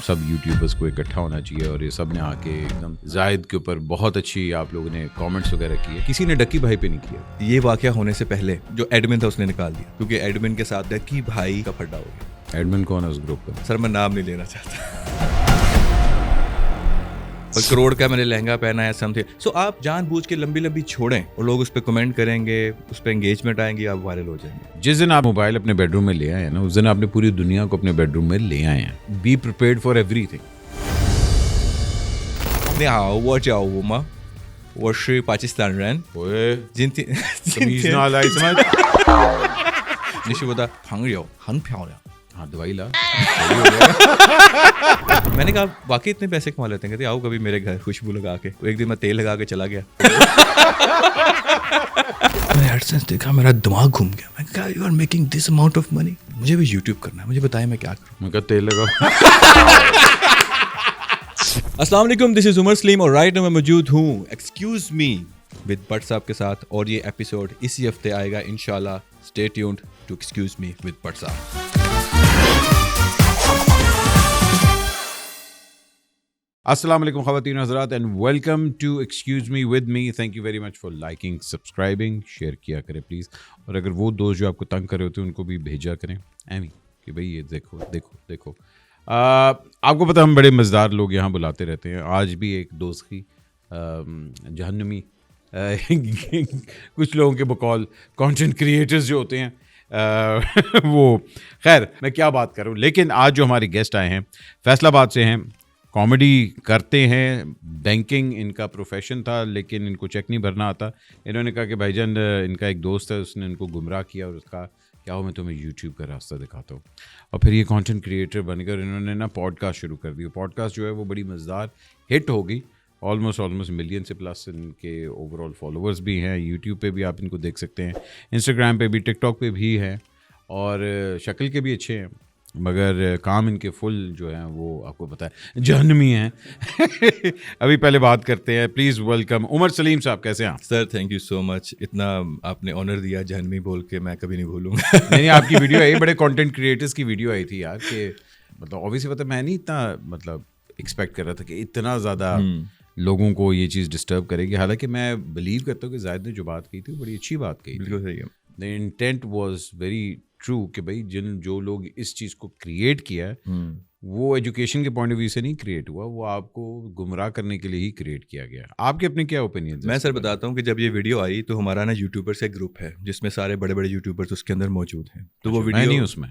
سب YouTubers کو اکٹھا ہونا چاہیے اور یہ سب نے آ کے ایک دم زاہد کے اوپر بہت اچھی آپ لوگوں نے کامنٹس وغیرہ کیے. کسی نے ڈکی بھائی پہ نہیں کیا. یہ واقعہ ہونے سے پہلے جو ایڈمن تھا اس نے نکال دیا, کیونکہ ایڈمن کے ساتھ ڈکی بھائی کا پھڈا ہو گیا. ایڈمن کون ہے اس گروپ کا؟ سر میں نام نہیں لینا چاہتا. اور کروڑ کا میں نے لہنگا پہنا ہے سم تھنگ. سو آپ جان بوجھ کے لمبی لمبی چھوڑیں اور لوگ اس پہ کمنٹ کریں گے, اس پہ انگیجمنٹ آئیں گی, آپ وائرل ہو جائیں گے. جس دن آپ موبائل اپنے بیڈ روم میں لے آئے ہیں نا, اس دن آپ نے پوری دنیا کو اپنے بیڈ روم میں لے آئے ہیں. بی پریپیئرڈ فار ایوری تھنگ. 你好，我叫吴吗？我是巴基斯坦人。今天你是我的朋友，很漂亮。ہاں دوائی لا. میں نے کہا واقعی اتنے پیسے کما لیتے ہیں. کہتے آؤ کبھی میرے گھر خوشبو لگا کے. ایک دن میں تیل لگا کے چلا گیا. میں نے ایڈسنس دیکھا, میرا دماغ گھوم گیا. میں کہا you are making this amount of money, مجھے بھی یوٹیوب کرنا ہے, مجھے بتائیں میں کیا کروں. میں کہا تیل لگاؤ. السلام علیکم, دس از عمر سلیم اور رائٹ ناؤ میں موجود ہوں ایکسکیوز می ود بٹ صاحب کے ساتھ, اور یہ ایپیسوڈ اسی ہفتے آئے گا انشاءاللہ. Stay tuned to excuse me with Butt صاحب. السلام علیکم خواتین و حضرات and welcome to excuse me with me. Thank you very much for liking, subscribing, share کیا کریں پلیز. اور اگر وہ دوست جو آپ کو تنگ کر رہے ہوتے ہیں ان کو بھی بھیجا کریں ایویں کہ بھائی یہ دیکھو دیکھو دیکھو. آپ کو پتہ ہم بڑے مزدار لوگ یہاں بلاتے رہتے ہیں. آج بھی ایک دوست کی جہنمی کچھ لوگوں کے بقول کانٹینٹ کریٹرز جو ہوتے ہیں وہ, خیر میں کیا بات کروں. لیکن آج جو ہمارے گیسٹ آئے ہیں فیصل آباد سے ہیں, کامیڈی کرتے ہیں, بینکنگ ان کا پروفیشن تھا لیکن ان کو چیک نہیں بھرنا آتا. انہوں نے کہا کہ بھائی جان ان کا ایک دوست ہے, اس نے ان کو گمراہ کیا اور اس کا کیا ہو میں تمہیں یوٹیوب کا راستہ دکھاتا ہوں. اور پھر یہ کانٹینٹ کریٹر بن کر انہوں نے نا پوڈ کاسٹ شروع کر دی. پوڈ کاسٹ جو ہے وہ بڑی مزدار ہٹ ہو گئی. آلموسٹ ملین سے پلس ان کے اوور آل فالوورز بھی ہیں. یوٹیوب پہ بھی آپ ان کو دیکھ سکتے ہیں, انسٹاگرام پہ بھی, ٹک ٹاک پہ بھی ہیں, اور شکل کے بھی اچھے ہیں, مگر کام ان کے فل جو ہیں وہ آپ کو پتہ ہے جہنمی ہیں. ابھی پہلے بات کرتے ہیں, پلیز ویلکم عمر سلیم صاحب. کیسے ہیں سر؟ تھینک یو سو مچ, اتنا آپ نے آنر دیا جہنمی بول کے, میں کبھی نہیں بھولوں گا. نہیں آپ کی ویڈیو آئی, بڑے کانٹینٹ کریٹرز کی ویڈیو آئی تھی یار, کہ مطلب اوبیسلی پتہ میں نہیں اتنا مطلب ایکسپیکٹ کر رہا تھا کہ اتنا زیادہ لوگوں کو یہ چیز ڈسٹرب کرے گی. حالانکہ میں بلیو کرتا ہوں کہ زاہد نے جو بات کی تھی وہ بڑی اچھی بات کہی. بالکل صحیح ہے. دا انٹینٹ واز ویری ٹرو کہ بھائی جو لوگ اس چیز کو کریٹ کیا ہے وہ ایجوکیشن کے پوائنٹ آف ویو سے نہیں کریٹ ہوا, وہ آپ کو گمراہ کرنے کے لیے ہی کریٹ کیا گیا. آپ کے اپنے کیا اوپینین؟ میں سر بتاتا ہوں کہ جب یہ ویڈیو آئی تو ہمارا نا یوٹیوبر سے ایک گروپ ہے جس میں سارے بڑے بڑے یوٹیوبرز اس کے اندر موجود ہیں. تو وہ ویڈیو نہیں اس میں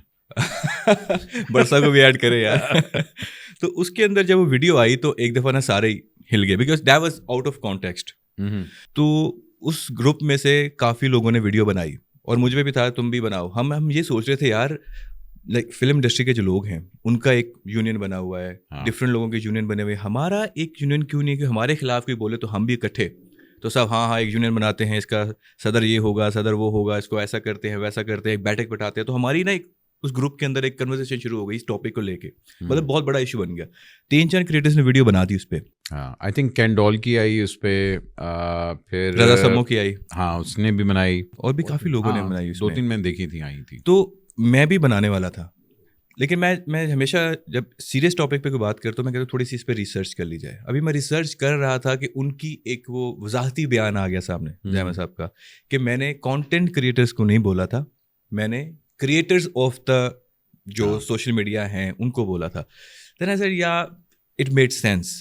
برسا کو بھی ایڈ کرے یار. تو اس کے اندر جب وہ ویڈیو آئی تو ایک دفعہ نا سارے ہل گئے, because that was out of context. تو اس گروپ میں سے کافی لوگوں نے ویڈیو بنائی اور مجھ میں بھی تھا تم بھی بناؤ. ہم یہ سوچ رہے تھے یار لائک فلم انڈسٹری کے جو لوگ ہیں ان کا ایک یونین بنا ہوا ہے, ڈفرینٹ لوگوں کے یونین بنے ہوئے, ہمارا ایک یونین کیوں نہیں کہ ہمارے خلاف کوئی بولے تو ہم بھی اکٹھے. تو سب ہاں ایک یونین بناتے ہیں, اس کا صدر یہ ہوگا, صدر وہ ہوگا, اس کو ایسا کرتے ہیں ویسا کرتے ہیں, ایک بیٹھک بٹھاتے ہیں. تو ہماری نا ایک اس گروپ کے اندر ایک کنورسیشن شروع ہو گئی اس ٹاپک کو لے کے, مطلب بہت بڑا ایشو بن گیا. 3-4 کریٹرز نے ویڈیو بنا دی اس پہ. ہاں آئی تھنک کینڈول کی آئی اس پہ, پھر رضا سمو کی آئی, ہاں اس نے بھی بنائی, اور بھی کافی لوگوں نے بنائی. 2-3 میں دیکھی تھی آئی تھی. تو میں بھی بنانے والا تھا, لیکن میں ہمیشہ جب سیریس ٹاپک پہ کوئی بات کرتا ہوں میں کہتا ہوں تھوڑی سی اس پہ ریسرچ کر لی جائے. ابھی میں ریسرچ کر رہا تھا کہ ان کی ایک وہ وضاحتی بیان آ گیا سامنے جامع صاحب کا, کہ میں نے کانٹینٹ کریٹرز کو نہیں بولا تھا, میں نے کریٹرز آف دا جو سوشل میڈیا ہیں ان کو بولا تھا. دین آئی سیڈ یا اٹ میڈ سینس.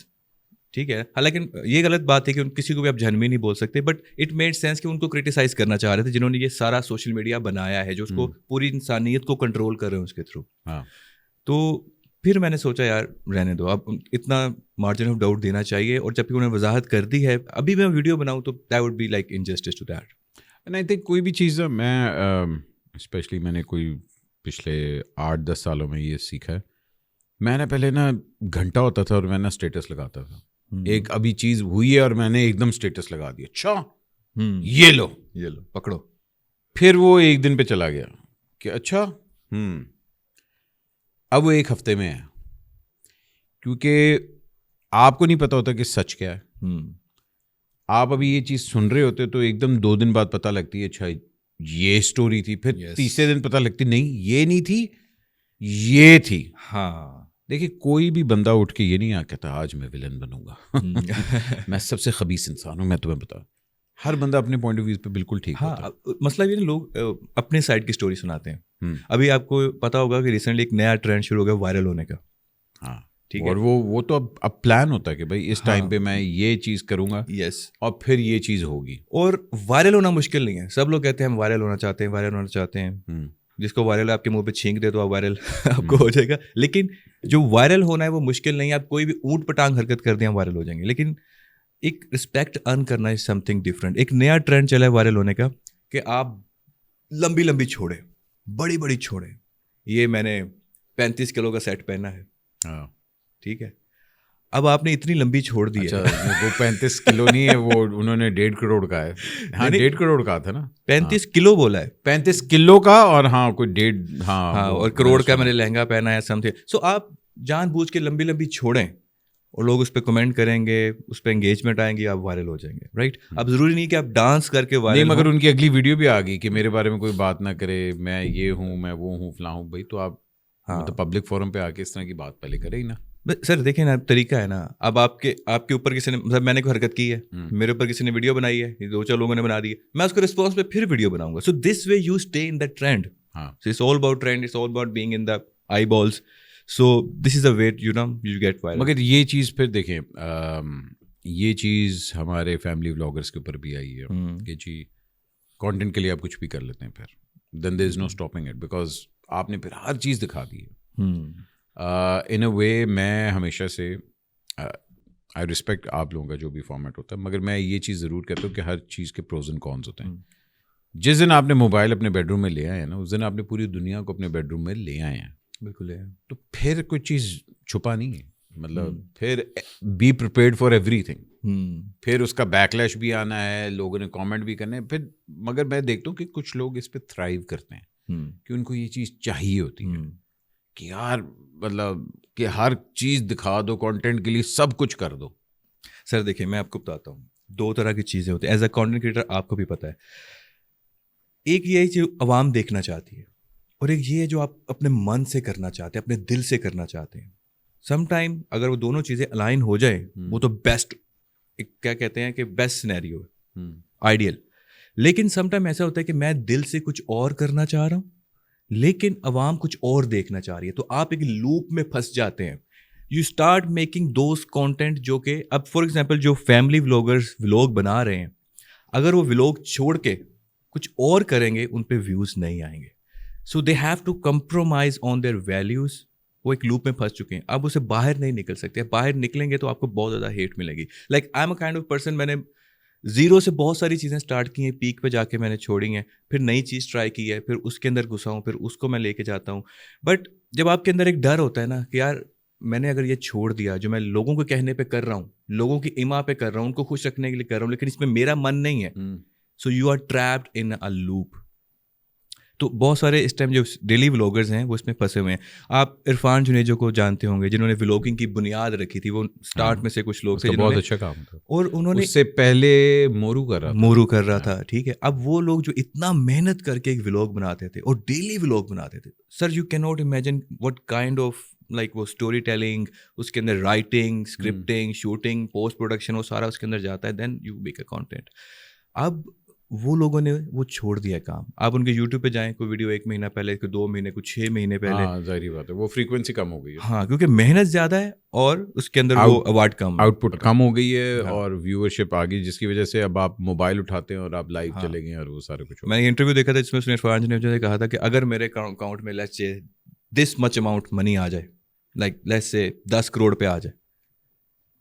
ٹھیک ہے, حالانکہ یہ غلط بات ہے کہ کسی کو بھی آپ جہنمی نہیں بول سکتے, بٹ اٹ میڈ سینس کہ ان کو کرٹیسائز کرنا چاہ رہے تھے جنہوں نے یہ سارا سوشل میڈیا بنایا ہے, جو اس کو پوری انسانیت کو کنٹرول کر رہے ہیں اس کے تھرو. تو پھر میں نے سوچا یار رہنے دو, اب اتنا مارجن آف ڈاؤٹ دینا چاہیے, اور جب کہ انہوں نے وضاحت کر دی ہے ابھی میں ویڈیو بناؤں تو that would be like injustice to that. And I think کوئی بھی چیز میں اسپیشلی میں نے کوئی پچھلے 8-10 سالوں میں یہ سیکھا ہے. میں نے پہلے نا گھنٹہ ہوتا تھا اور میں نا اسٹیٹس لگاتا تھا, ایک ابھی چیز ہوئی ہے اور میں نے ایک دم اسٹیٹس لگا دیا, اچھا یہ لو پکڑو. پھر وہ ایک دن پہ چلا گیا کہ اچھا اب وہ 1 ہفتے میں ہے, کیونکہ آپ کو نہیں پتا ہوتا کہ سچ کیا ہے. آپ ابھی یہ چیز سن رہے ہوتے تو ایک دم 2 دن بعد پتہ لگتی ہے اچھا یہ اسٹوری تھی, پھر تیسرے دن پتہ لگتی نہیں یہ نہیں تھی یہ تھی. ہاں دیکھیے کوئی بھی بندہ اٹھ کے یہ نہیں کہتا آج میں ولن بنوں گا میں سب سے خبیث انسان ہوں. میں تمہیں بتا ہر بندہ اپنے پوائنٹ آف ویو پہ بالکل ٹھیک ہوتا ہے. ہاں مسئلہ یہ لوگ اپنے سائڈ کی اسٹوری سناتے ہیں. ابھی آپ کو پتا ہوگا کہ ریسنٹلی ایک نیا ٹرینڈ شروع ہو گیا وائرل ہونے کا. ہاں ٹھیک ہے. اور وہ تو اب پلان ہوتا ہے کہ بھائی اس ٹائم پہ میں یہ چیز کروں گا. یس. اور پھر یہ چیز ہوگی. اور وائرل ہونا مشکل نہیں ہے. سب لوگ کہتے ہیں ہم وائرل ہونا چاہتے ہیں, وائرل ہونا چاہتے ہیں. جس کو وائرل آپ کے منہ پہ چھینک دے تو آپ وائرل آپ کو ہو جائے گا. لیکن جو وائرل ہونا ہے وہ مشکل نہیں ہے. آپ کوئی بھی اونٹ پٹانگ حرکت کر دیں ہم وائرل ہو جائیں گے. لیکن ایک رسپیکٹ ارن کرنا از سم تھنگ ڈفرینٹ. ایک نیا ٹرینڈ چلا ہے وائرل ہونے کا کہ آپ لمبی لمبی چھوڑیں, بڑی بڑی چھوڑیں. یہ میں نے 35 کلو کا سیٹ پہنا ہے. ہاں ٹھیک ہے. اب آپ نے اتنی لمبی چھوڑ دی ہے. وہ 35 کلو نہیں ہے, وہ انہوں نے 1.5 کروڑ کا ہے. ہاں 1.5 کروڑ کا تھا نا. 35 کلو بولا ہے. 35 کلو کا اور ہاں کوئی 1.5 ہاں اور کروڑ کا میں نے لہنگا پہنا ہے سم تھنگ. سو آپ جان بوجھ کے لمبی لمبی چھوڑیں اور لوگ اس پہ کمنٹ کریں گے, اس پہ انگیجمنٹ آئیں گی, آپ وائرل ہو جائیں گے. رائٹ. اب ضروری نہیں کہ آپ ڈانس کر کے وائرل. نہیں مگر ان کی اگلی ویڈیو بھی آ گئی کہ میرے بارے میں کوئی بات نہ کرے, میں یہ ہوں میں وہ ہوں فلاں ہوں. بھائی تو آپ مطلب پبلک فورم پہ آ کے اس طرح کی بات پہلے کرے ہی نا. سر دیکھیں نا طریقہ ہے نا. اب آپ کے اوپر کسی نے مطلب میں نے کوئی حرکت کی ہے, میرے اوپر کسی نے ویڈیو بنائی ہے, 2-4 لوگوں نے بنا دی ہے, میں اس کو رسپانس پہ پھر ویڈیو بناؤں گا. So this way you stay in that trend. It's all about trend, it's all about being in the eyeballs. So this is a way you get viral. مگر یہ چیز پھر دیکھیں یہ چیز ہمارے فیملی ولاگرس کے اوپر بھی آئی ہے کہ جی کانٹینٹ کے لیے آپ کچھ بھی کر لیتے ہیں, پھر دین دیر از نو اسٹاپنگ اٹ بیکاز آپ نے پھر ہر چیز دکھا دی ہے. ان اے وے میں ہمیشہ سے آئی رسپیکٹ آپ لوگوں کا جو بھی فارمیٹ ہوتا ہے, مگر میں یہ چیز ضرور کہتا ہوں کہ ہر چیز کے پروز اینڈ کونس ہوتے ہیں. جس دن آپ نے موبائل اپنے بیڈ روم میں لے آئے ہیں نا, اس دن آپ نے پوری دنیا کو اپنے بیڈ روم میں لے آئے ہیں. بالکل. تو پھر کوئی چیز چھپا نہیں ہے, مطلب پھر be prepared for every thing. پھر اس کا بیک لیش بھی آنا ہے, لوگوں نے کامنٹ بھی کرنے ہیں پھر. مگر میں دیکھتا ہوں کہ کچھ لوگ اس پہ تھرائیو کرتے ہیں کہ ان کو یہ چیز چاہیے ہوتی ہے کہ یار مطلب کہ ہر چیز دکھا دو, کانٹینٹ کے لیے سب کچھ کر دو. سر دیکھیں میں آپ کو بتاتا ہوں, 2 طرح کی چیزیں ہوتی ہیں. ایز اے کانٹینٹ کریٹر آپ کو بھی پتہ ہے, ایک یہ جو عوام دیکھنا چاہتی ہے, اور ایک یہ جو آپ اپنے من سے کرنا چاہتے ہیں, اپنے دل سے کرنا چاہتے ہیں. سم ٹائم اگر وہ دونوں چیزیں الائن ہو جائیں وہ تو بیسٹ, کیا کہتے ہیں کہ بیسٹ سینیریو ہے, آئیڈیل. لیکن سم ٹائم ایسا ہوتا ہے کہ میں دل سے کچھ اور کرنا چاہ رہا ہوں لیکن عوام کچھ اور دیکھنا چاہ رہی ہے, تو آپ ایک لوپ میں پھنس جاتے ہیں. You start making those content جو کہ اب فار ایگزامپل جو فیملی ولاگرز ولاگ بنا رہے ہیں, اگر وہ ولاگ چھوڑ کے کچھ اور کریں گے ان پہ ویوز نہیں آئیں گے. So they have to compromise on their values. وہ ایک لوپ میں پھنس چکے ہیں, اب اسے باہر نہیں نکل سکتے. باہر نکلیں گے تو آپ کو بہت زیادہ ہیٹ ملے گی. Like I am a kind of person, میں نے زیرو سے بہت ساری چیزیں اسٹارٹ کی ہیں, پیک پہ جا کے میں نے چھوڑی ہیں, پھر نئی چیز ٹرائی کی ہے, پھر اس کے اندر گھسا ہوں, پھر اس کو میں لے کے جاتا ہوں. بٹ جب آپ کے اندر ایک ڈر ہوتا ہے نا کہ یار میں نے اگر یہ چھوڑ دیا جو میں لوگوں کے کہنے پہ کر رہا ہوں, لوگوں کی اما پہ کر رہا ہوں, ان کو خوش رکھنے کے لیے کر رہا ہوں, لیکن اس میں میرا من نہیں ہے, so you are trapped in a loop. تو بہت سارے اس ٹائم جو ڈیلی ولاگرز ہیں وہ اس میں پھنسے ہوئے ہیں. آپ عرفان جنیجو کو جانتے ہوں گے, جنہوں نے ولاگنگ کی بنیاد رکھی تھی. وہ اسٹارٹ میں سے کچھ لوگ تھے, بہت اچھا کام تھا, اور انہوں نے اس سے پہلے مورو کر رہا تھا. ٹھیک ہے. اب وہ لوگ جو اتنا محنت کر کے ایک ولاگ بناتے تھے اور ڈیلی ولاگ بناتے تھے, sir you can not imagine what kind of like وہ اسٹوری ٹیلنگ, اس کے اندر writing, scripting, shooting, post production, وہ سارا اس کے اندر جاتا ہے. Then you make a content. اب وہ لوگوں نے وہ چھوڑ دیا کام. آپ ان کے یوٹیوب پہ جائیں, کوئی ویڈیو 1 مہینہ پہلے, کوئی 2 مہینے, کوئی 6 مہینے پہلے. ظاہری بات ہے وہ فریکوینسی کم ہو گئی ہے. ہاں کیونکہ محنت زیادہ ہے اور اس کے اندر وہ ایوارڈ کم, آؤٹ پٹ کم ہو گئی ہے اور ویورشپ آ گئی, جس کی وجہ سے اب آپ موبائل اٹھاتے ہیں اور آپ لائیو چلے گئے اور وہ سارے کچھ. میں نے انٹرویو دیکھا تھا جس میں عرفان جنیجو نے کہا تھا کہ اگر میرے اکاؤنٹ میں let's say this much amount منی آ جائے, لائک لیٹس سے 10 کروڑ پہ آ جائے,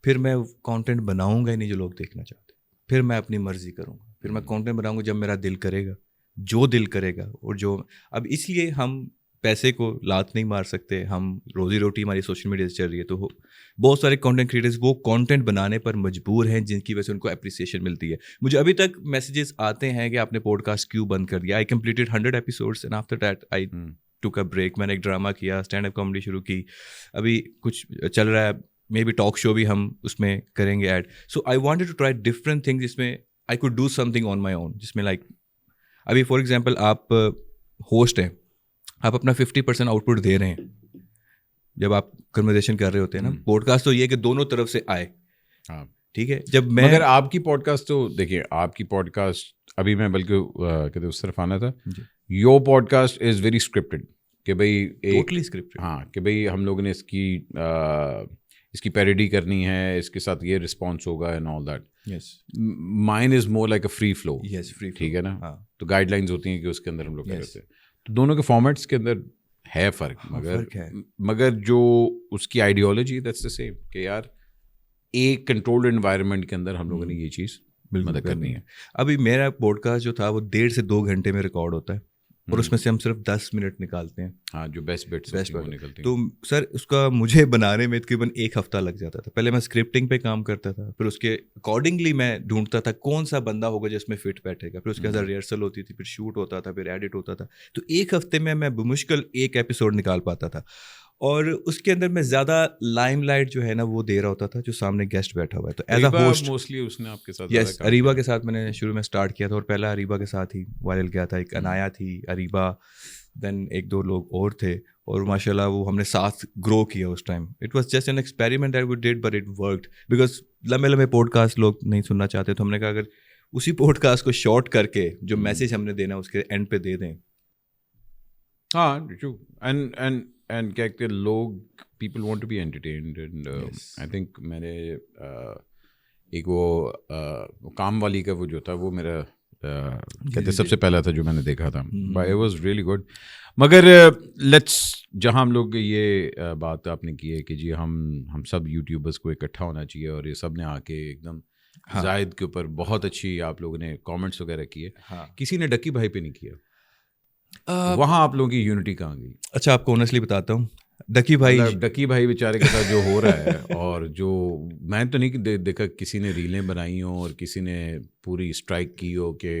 پھر میں کانٹینٹ بناؤں گا ہی نہیں جو لوگ دیکھنا چاہتے. پھر میں اپنی مرضی کروں گا, پھر میں کانٹینٹ بناؤں گا جب میرا دل کرے گا, جو دل کرے گا. اور جو اب اس لیے ہم پیسے کو لات نہیں مار سکتے, ہم روزی روٹی ہماری سوشل میڈیا سے چل رہی ہے, تو بہت سارے کانٹینٹ کریٹرز وہ کانٹینٹ بنانے پر مجبور ہیں جن کی وجہ سے ان کو اپریسیشن ملتی ہے. مجھے ابھی تک میسیجز آتے ہیں کہ آپ نے پوڈ کاسٹ کیوں بند کر دیا. آئی completed 100 episodes and after that I ٹوک اے بریک. میں نے ایک ڈرامہ کیا, اسٹینڈ اپ کامیڈی شروع کی, ابھی کچھ چل رہا ہے, مے بی ٹاک شو بھی ہم اس میں کریں گے add. So I wanted to try different thing جس میں I could do something on my own, جس میں لائک ابھی فار ایگزامپل آپ ہوسٹ ہیں, آپ اپنا 50% آؤٹ پٹ دے رہے ہیں, جب آپ کنورزیشن کر رہے ہوتے ہیں نا. پوڈ کاسٹ تو یہ کہ دونوں طرف سے آئے. ہاں ٹھیک ہے. جب میں مگر آپ کی پوڈ کاسٹ تو دیکھیے, آپ کی پوڈ کاسٹ ابھی میں بلکہ کہتے اس طرف آنا تھا, your podcast is very scripted کہ بھائی ٹوٹلی اسکرپٹڈ. ہاں کہ بھائی ہم لوگوں نے اس کی پیروڈی کرنی ہے, اس کے ساتھ یہ رسپانس ہوگا and all that. Yes. Mine is more like a free flow. Yes, free. ٹھیک ہے نا. ہاں. تو گائیڈ لائنس ہوتی ہیں کہ اس کے اندر ہم لوگ کر رہتے ہیں. تو دونوں کے فارمیٹس کے اندر ہے فرق, مگر جو اس کی آئیڈیالوجی دیٹس دا سیم کہ یار ایک کنٹرولڈ انوائرمنٹ کے اندر ہم لوگوں نے یہ چیز مدد کرنی ہے. ابھی میرا پوڈ کاسٹ جو تھا وہ 1.5 سے 2 گھنٹے میں ریکارڈ ہوتا ہے, اور اس میں سے ہم صرف 10 منٹ نکالتے ہیں. ہاں, جو بیسٹ نکلتے ہیں. تو سر اس کا مجھے بنانے میں تقریباً 1 ہفتہ لگ جاتا تھا. پہلے میں اسکرپٹنگ پہ کام کرتا تھا, پھر اس کے اکارڈنگلی میں ڈھونڈتا تھا کون سا بندہ ہوگا جس میں فٹ بیٹھے گا, پھر اس کے اندر ریہرسل ہوتی تھی, پھر شوٹ ہوتا تھا, پھر ایڈٹ ہوتا تھا. تو 1 ہفتے میں بمشکل 1 ایپیسوڈ نکال پاتا تھا. اور اس کے اندر میں زیادہ لائم لائٹ جو ہے نا وہ دے رہا ہوتا تھا جو سامنے گیسٹ بیٹھا ہوا ہے. تو ایز اے ہوسٹ موسٹلی اس نے آپ کے ساتھ یس اریبا کے ساتھ میں نے شروع میں اسٹارٹ کیا تھا, اور پہلا اریبا کے ساتھ ہی وائرل گیا تھا. ایک انایا تھی, اریبا, دین 1-2 لوگ اور تھے, اور ماشاء اللہ وہ ہم نے ساتھ گرو کیا اس time. It was just an experiment that we did but it worked, because لمبے پوڈ کاسٹ لوگ نہیں سننا چاہتے. تو ہم نے کہا اگر اسی پوڈ کاسٹ کو شارٹ کر کے جو میسج ہم نے دینا اس کے اینڈ پہ دے دیں. ہاں ٹرو. اینڈ کیا کہتے ہیں لوگ, people want to be entertained. And I think میں نے ایک وہ کام والی کا وہ جو تھا وہ میرا کہتے سب سے پہلا تھا جو میں نے دیکھا تھا. It was really good. مگر لیٹس, جہاں ہم لوگ یہ بات آپ نے کی ہے کہ جی ہم سب یوٹیوبرس کو اکٹھا ہونا چاہیے, اور یہ سب نے آ کے ایک دم زائد کے اوپر بہت اچھی آپ لوگوں نے کامنٹس وغیرہ کیے. کسی نے ڈکی بھائی پہ نہیں کیا. وہاں آپ لوگوں کی یونٹی کہاں گئی؟ اچھا آپ کو آنیسٹلی بتاتا ہوں, ڈکی بھائی بیچارے کے ساتھ جو ہو رہا ہے, اور جو میں تو نہیں دیکھا کسی نے ریلیں بنائی ہوں اور کسی نے پوری اسٹرائک کی ہو کہ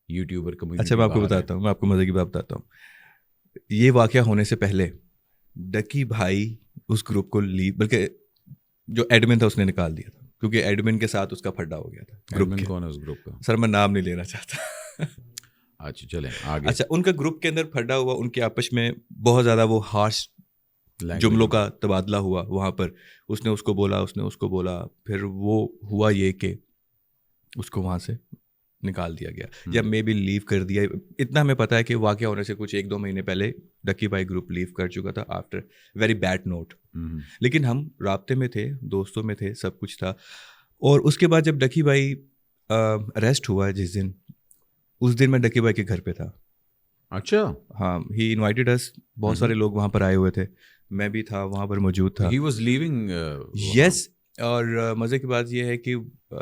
یوٹیوبر کمیونٹی. اچھا میں آپ کو بتاتا ہوں, میں آپ کو مزے کی بات بتاتا ہوں. یہ واقعہ ہونے سے پہلے ڈکی بھائی اس گروپ کو بلکہ جو ایڈمن تھا اس نے نکال دیا تھا, کیونکہ ایڈمن کے ساتھ اس کا پھڈا ہو گیا تھا. ایڈمن کون ہے اس گروپ کا؟ سر میں نام نہیں لینا چاہتا. اچھا چلیں آگے. اچھا ان کا گروپ کے اندر پھڈا ہوا, ان کے آپس میں بہت زیادہ وہ ہارش جملوں کا تبادلہ ہوا وہاں پر. اس نے اس کو بولا, اس نے اس کو بولا, پھر وہ ہوا یہ کہ اس کو وہاں سے نکال دیا گیا یا مے بی لیو کر دیا. اتنا ہمیں پتا ہے کہ واقعہ ہونے سے کچھ 1-2 مہینے پہلے ڈکی بھائی گروپ لیو کر چکا تھا آفٹر ویری بیڈ نوٹ. لیکن ہم رابطے میں تھے, دوستوں میں تھے, سب کچھ تھا. اور اس کے بعد جب ڈکی بھائی اریسٹ ہوا جس دن, اس دن میں ڈکی بھائی کے گھر پہ تھا. اچھا ہاں, ہی انوائٹیڈ اس, بہت سارے لوگ وہاں پر آئے ہوئے تھے, میں بھی تھا وہاں پر موجود تھا. He was living. یس. اور مزے کی بات یہ ہے کہ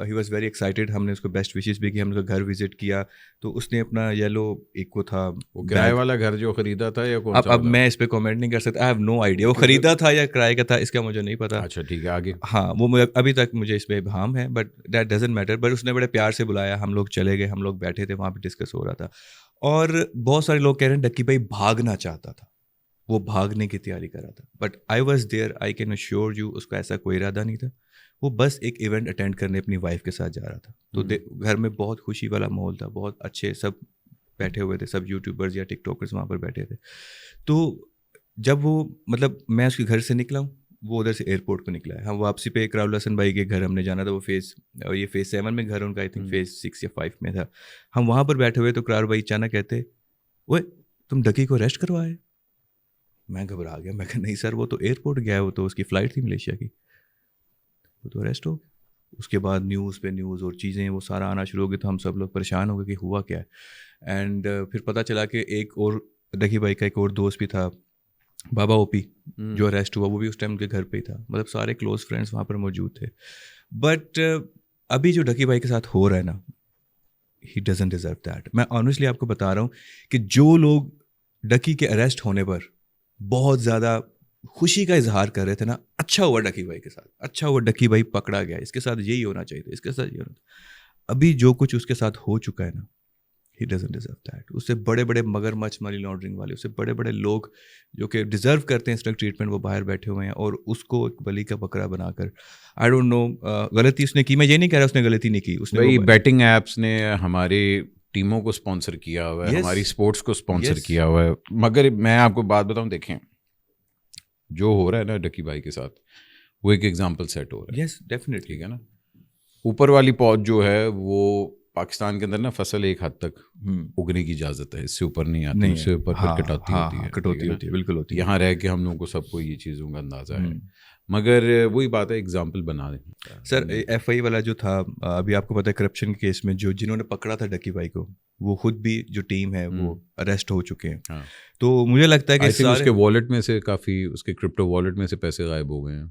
ہی واز ویری ایکسائٹیڈ. ہم نے اس کو بیسٹ وشیز بھی کی, ہم نے اس کا گھر وزٹ کیا. تو اس نے اپنا یلو ایک وہ تھا کرائے والا گھر جو خریدا تھا یا کون سا؟ اب میں اس پہ کامنٹ نہیں کر سکتا, آئی ہیو نو آئیڈیا وہ خریدا تھا یا کرائے کا تھا, اس کا مجھے نہیں پتا. اچھا ٹھیک ہے آگے. ہاں وہ ابھی تک مجھے اس پہ ابہام ہے, but that doesn't matter. But اس نے بڑے پیار سے بلایا, ہم لوگ چلے گئے, ہم لوگ بیٹھے تھے وہاں پہ, ڈسکس ہو رہا تھا. اور بہت سارے لوگ کہہ رہے ہیں ڈکی بھائی بھاگنا چاہتا تھا, وہ بھاگنے کی تیاری کر رہا تھا. But I was there, I can assure you, اس کا ایسا کوئی ارادہ نہیں تھا. وہ بس ایک ایونٹ اٹینڈ کرنے اپنی وائف کے ساتھ جا رہا تھا. تو گھر میں بہت خوشی والا ماحول تھا, بہت اچھے سب بیٹھے ہوئے تھے, سب یوٹیوبرز یا ٹک ٹاکرز وہاں پر بیٹھے تھے. تو جب وہ مطلب میں اس کے گھر سے نکلا ہوں, وہ ادھر سے ایئرپورٹ کو نکلا ہے. ہم واپسی پہ اقرار الحسن بھائی کے گھر ہم نے جانا تھا, وہ یہ فیز 7 میں گھر ان کا, آئی تھنک فیز 6 یا 5 میں تھا. ہم وہاں پر بیٹھے ہوئے تو اقرار بھائی اچانک کہتے, اوے تم ڈکی کو اریسٹ کروائے. میں گھبرا گیا, میں کہا نہیں سر وہ تو ایئرپورٹ گیا ہے, وہ تو اس کی فلائٹ تھی ملیشیا کی, وہ تو اریسٹ ہو گیا. اس کے بعد نیوز پہ نیوز اور چیزیں وہ سارا آنا شروع ہو گئی, تو ہم سب لوگ پریشان ہو گئے کہ ہوا کیا ہے. اینڈ پھر پتہ چلا کہ ایک اور ڈکی بھائی کا ایک اور دوست بھی تھا, بابا او پی, جو اریسٹ ہوا, وہ بھی اس ٹائم ان کے گھر پہ ہی تھا. مطلب سارے کلوز فرینڈس وہاں پر موجود تھے. بٹ ابھی جو ڈکی بھائی کے ساتھ ہو رہا ہے نا, ہی ڈزنٹ ڈیزرو دیٹ. میں آنیسٹلی آپ کو بتا رہا ہوں کہ جو لوگ ڈکی کے اریسٹ ہونے پر بہت زیادہ خوشی کا اظہار کر رہے تھے نا, اچھا ہوا ڈکی بھائی کے ساتھ, اچھا ہوا ڈکی بھائی پکڑا گیا, اس کے ساتھ یہی ہونا چاہیے تھا, اس کے ساتھ یہ ہونا تھا. ابھی جو کچھ اس کے ساتھ ہو چکا ہے نا, ہی ڈزنٹ ڈیزرو دیٹ. اس سے بڑے بڑے مگرمچھ منی لانڈرنگ والے, اس سے بڑے بڑے لوگ جو کہ ڈیزرو کرتے ہیں اس طرح ٹریٹمنٹ, وہ باہر بیٹھے ہوئے ہیں, اور اس کو ایک بلی کا بکرا بنا کر, آئی ڈونٹ نو غلطی اس نے کی. میں یہ نہیں کہہ رہا اس نے غلطی نہیں کی, اس نے بیٹنگ ایپس نے ہمارے ٹیموں کو اسپانسر کیا ہوا ہے, ہماری اسپورٹس کو اسپانسر کیا ہوا ہے. مگر میں آپ کو بات بتاؤں, دیکھیں جو ہو رہا ہے نا ڈکی بھائی کے ساتھ وہ ایک ایگزامپل سیٹ ہو رہا ہے. Yes definitely. ٹھیک ہے نا, اوپر والی پود جو ہے وہ پاکستان کے اندر نا فصل ایک حد تک اگنے کی اجازت ہے, اس سے اوپر نہیں آتی, اس سے اوپر پھر کٹوتی ہوتی ہے, بالکل ہوتی ہے. یہاں رہ کے ہم لوگوں کو سب کو یہ چیزوں کا اندازہ ہے, مگر وہی بات ہے ایگزامپل بنا دیں. سر ایف آئی والا جو تھا ابھی آپ کو پتہ ہے کرپشن کے کیس میں جنہوں نے پکڑا تھا ڈکی بھائی کو وہ خود بھی جو ٹیم ہے وہ اریسٹ ہو چکے ہیں. تو مجھے لگتا ہے کہ اس کے والٹ میں سے کافی, اس کے کرپٹو والٹ میں سے پیسے غائب ہو گئے ہیں.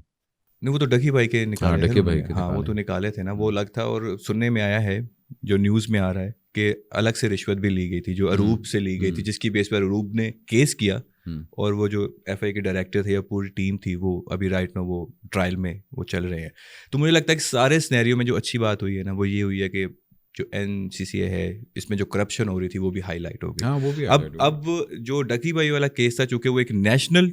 نہیں وہ تو ڈکی بھائی کے نکالے تھے. ہاں وہ تو نکالے نکالے تھے نا, وہ الگ تھا. اور سننے میں آیا ہے جو نیوز میں آ رہا ہے کہ الگ سے رشوت بھی لی گئی تھی جو اروب سے لی گئی تھی, جس کی بیس پر اروب نے کیس کیا. اور وہ جو ایف آئی کے ڈائریکٹر تھے یا پوری ٹیم تھی وہ ابھی رائٹ نو وہ ٹرائل میں وہ چل رہے ہیں. تو مجھے لگتا ہے کہ سارے سینیریو میں جو اچھی بات ہوئی ہے نا وہ یہ ہوئی ہے کہ جو NCCA ہے اس میں جو کرپشن ہو رہی تھی وہ بھی ہائی لائٹ ہو گئی. اب جو ڈکی بھائی والا کیس تھا چونکہ وہ ایک نیشنل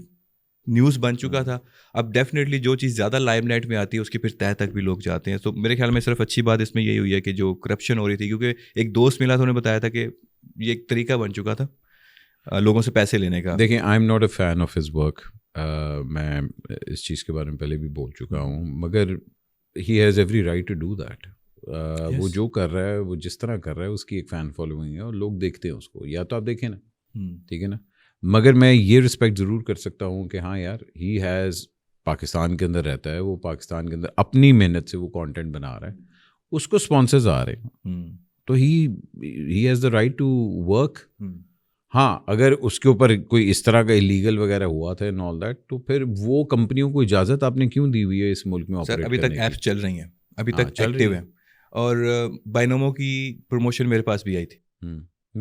نیوز بن چکا تھا, اب ڈیفینیٹلی جو چیز زیادہ لائم لائٹ میں آتی ہے اس کی پھر تہ تک بھی لوگ جاتے ہیں. تو میرے خیال میں صرف اچھی بات اس میں یہی ہوئی ہے کہ جو کرپشن ہو رہی تھی, کیونکہ ایک دوست ملا تھا انہوں نے بتایا تھا کہ یہ ایک طریقہ بن چکا تھا لوگوں سے پیسے لینے کا. دیکھیں I am not a fan of his work, میں اس چیز کے بارے میں پہلے بھی بول چکا ہوں, مگر he has every right to do that. وہ جو کر رہا ہے وہ جس طرح کر رہا ہے اس کی ایک فین فالوئنگ ہے اور لوگ دیکھتے ہیں اس کو, یا تو آپ دیکھیں نا, ٹھیک ہے نا, مگر میں یہ رسپیکٹ ضرور کر سکتا ہوں کہ ہاں یار ہی ہیز پاکستان کے اندر رہتا ہے, وہ پاکستان کے اندر اپنی محنت سے وہ کانٹینٹ بنا رہا ہے, اس کو اسپانسرز آ رہے ہیں تو he has the right to work. ہاں اگر اس کے اوپر کوئی اس طرح کا الیگل وغیرہ ہوا تھا اینڈ آل دیٹ تو پھر وہ کمپنیوں کو اجازت آپ نے کیوں دی ہوئی ہے اس ملک میں آپریٹ کرنے کی؟ ابھی تک ایپس چل رہی ہیں, ابھی تک ایکٹیو ہیں, اور بائنومو کی پروموشن میرے پاس بھی آئی تھی.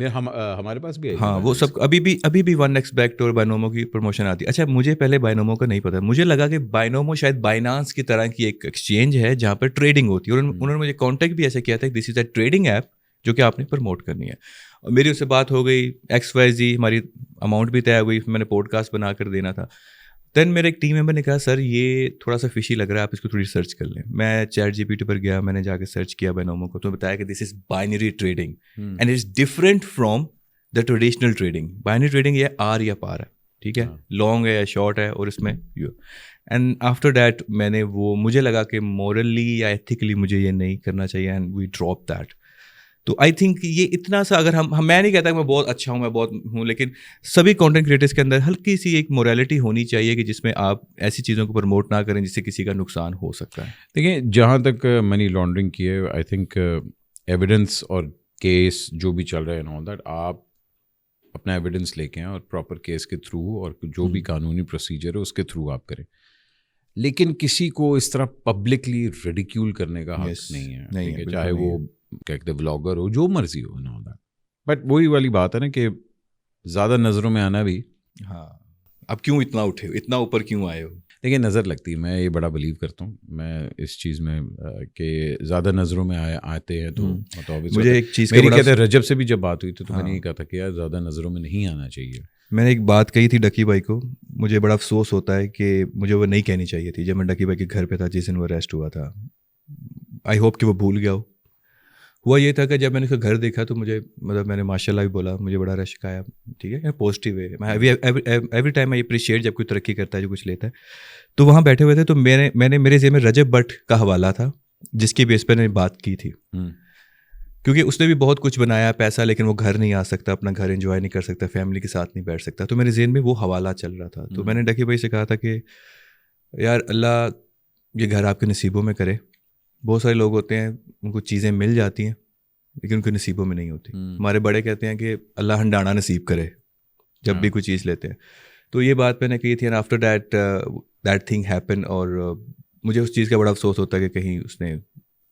ہمارے پاس بھی ہاں وہ سب ابھی بھی 1x بیکٹ اور بائنومو کی پروموشن آتی ہے. اچھا مجھے پہلے بائنومو کا نہیں پتا, مجھے لگا کہ بائنومو شاید بائنانس کی طرح کی ایک ایکسچینج ہے جہاں پر ٹریڈنگ ہوتی ہے, اور انہوں نے مجھے کانٹیکٹ بھی ایسے کیا تھا کہ this is a trading app جو کہ آپ نے پروموٹ کرنی ہے. اور میری اس سے بات ہو گئی, XYZ ہماری اماؤنٹ بھی طے ہو گئی, میں نے پوڈ کاسٹ بنا کر دینا تھا. دین میرے ایک ٹیم ممبر نے کہا سر یہ تھوڑا سا فشی لگ رہا ہے, آپ اس کو تھوڑی سرچ کر لیں. میں چیٹ GPT پر گیا, میں نے جا کے سرچ کیا بائنومو کو, تو بتایا کہ this is binary trading and it's different from the traditional trading. Binary trading یہ آر یا پار ہے, ٹھیک ہے, لانگ ہے یا شارٹ ہے, اور اس میں اینڈ آفٹر دیٹ میں نے وہ مجھے لگا کہ مورلی یا ایتھیکلی مجھے یہ نہیں کرنا چاہیے, اینڈ وی ڈراپ دیٹ. تو آئی تھنک یہ اتنا سا اگر ہم میں نہیں کہتا کہ میں بہت اچھا ہوں, میں بہت ہوں, لیکن سبھی کانٹینٹ کریٹرس کے اندر ہلکی سی ایک مورالٹی ہونی چاہیے کہ جس میں آپ ایسی چیزوں کو پروموٹ نہ کریں جس سے کسی کا نقصان ہو سکتا ہے. دیکھیں جہاں تک منی لانڈرنگ کی ہے, آئی تھنک ایویڈنس اور کیس جو بھی چل رہا ہے نو دیٹ آپ اپنا ایویڈنس لے کے ہیں اور پراپر کیس کے تھرو اور جو بھی قانونی پروسیجر ہے اس کے تھرو آپ کریں, لیکن کسی کو اس طرح پبلکلی ریڈیکیول کرنے کا حق نہیں ہے, چاہے وہ کہتے بلاگر ہو, جو مرضی ہو نا. بٹ وہی والی بات ہے نا کہ زیادہ نظروں میں آنا بھی, ہاں اب کیوں اتنا اٹھے ہو, اتنا اوپر کیوں آئے ہو. دیکھیے نظر لگتی ہے, میں یہ بڑا بلیو کرتا ہوں میں اس چیز میں کہ زیادہ نظروں میں آتے ہیں تو مجھے ایک چیز میری کہتے ہیں رجب سے بھی جب بات ہوئی تھی تو میں نے یہ کہا تھا کہ یار زیادہ نظروں میں نہیں آنا چاہیے. میں نے ایک بات کہی تھی ڈکی بھائی کو, مجھے بڑا افسوس ہوتا ہے کہ مجھے وہ نہیں کہنی چاہیے تھی جب میں ڈکی بھائی کے گھر پہ تھا جس دن وہ اریسٹ ہوا تھا. آئی ہوپ کہ وہ بھول گیا ہو. ہوا یہ تھا کہ جب میں نے اس کا گھر دیکھا تو مجھے مطلب میں نے ماشاء اللہ بھی بولا, مجھے بڑا رشک آیا, ٹھیک ہے, پازیٹیو ہے. ایوری ٹائم آئی اپریشیٹ جب کوئی ترقی کرتا ہے جو کچھ لیتا ہے. تو وہاں بیٹھے ہوئے تھے تو میں نے میرے ذہن میں رجب بٹ کا حوالہ تھا جس کی بیس پہ نے بات کی تھی, کیونکہ اس نے بھی بہت کچھ بنایا پیسہ, لیکن وہ گھر نہیں آ سکتا, اپنا گھر انجوائے نہیں کر سکتا, فیملی کے ساتھ نہیں بیٹھ سکتا. تو میرے ذہن میں وہ حوالہ چل رہا تھا. تو میں نے ڈکی بھائی سے کہا تھا کہ یار اللہ یہ گھر آپ کے نصیبوں میں کرے. بہت سارے لوگ ہوتے ہیں ان کو چیزیں مل جاتی ہیں لیکن ان کے نصیبوں میں نہیں ہوتی. ہمارے بڑے کہتے ہیں کہ اللہ ہنڈانا نصیب کرے جب بھی کوئی چیز لیتے ہیں. تو یہ بات میں نے کہی تھی, and after that thing happen. اور مجھے اس چیز کا بڑا افسوس ہوتا ہے کہ کہیں اس نے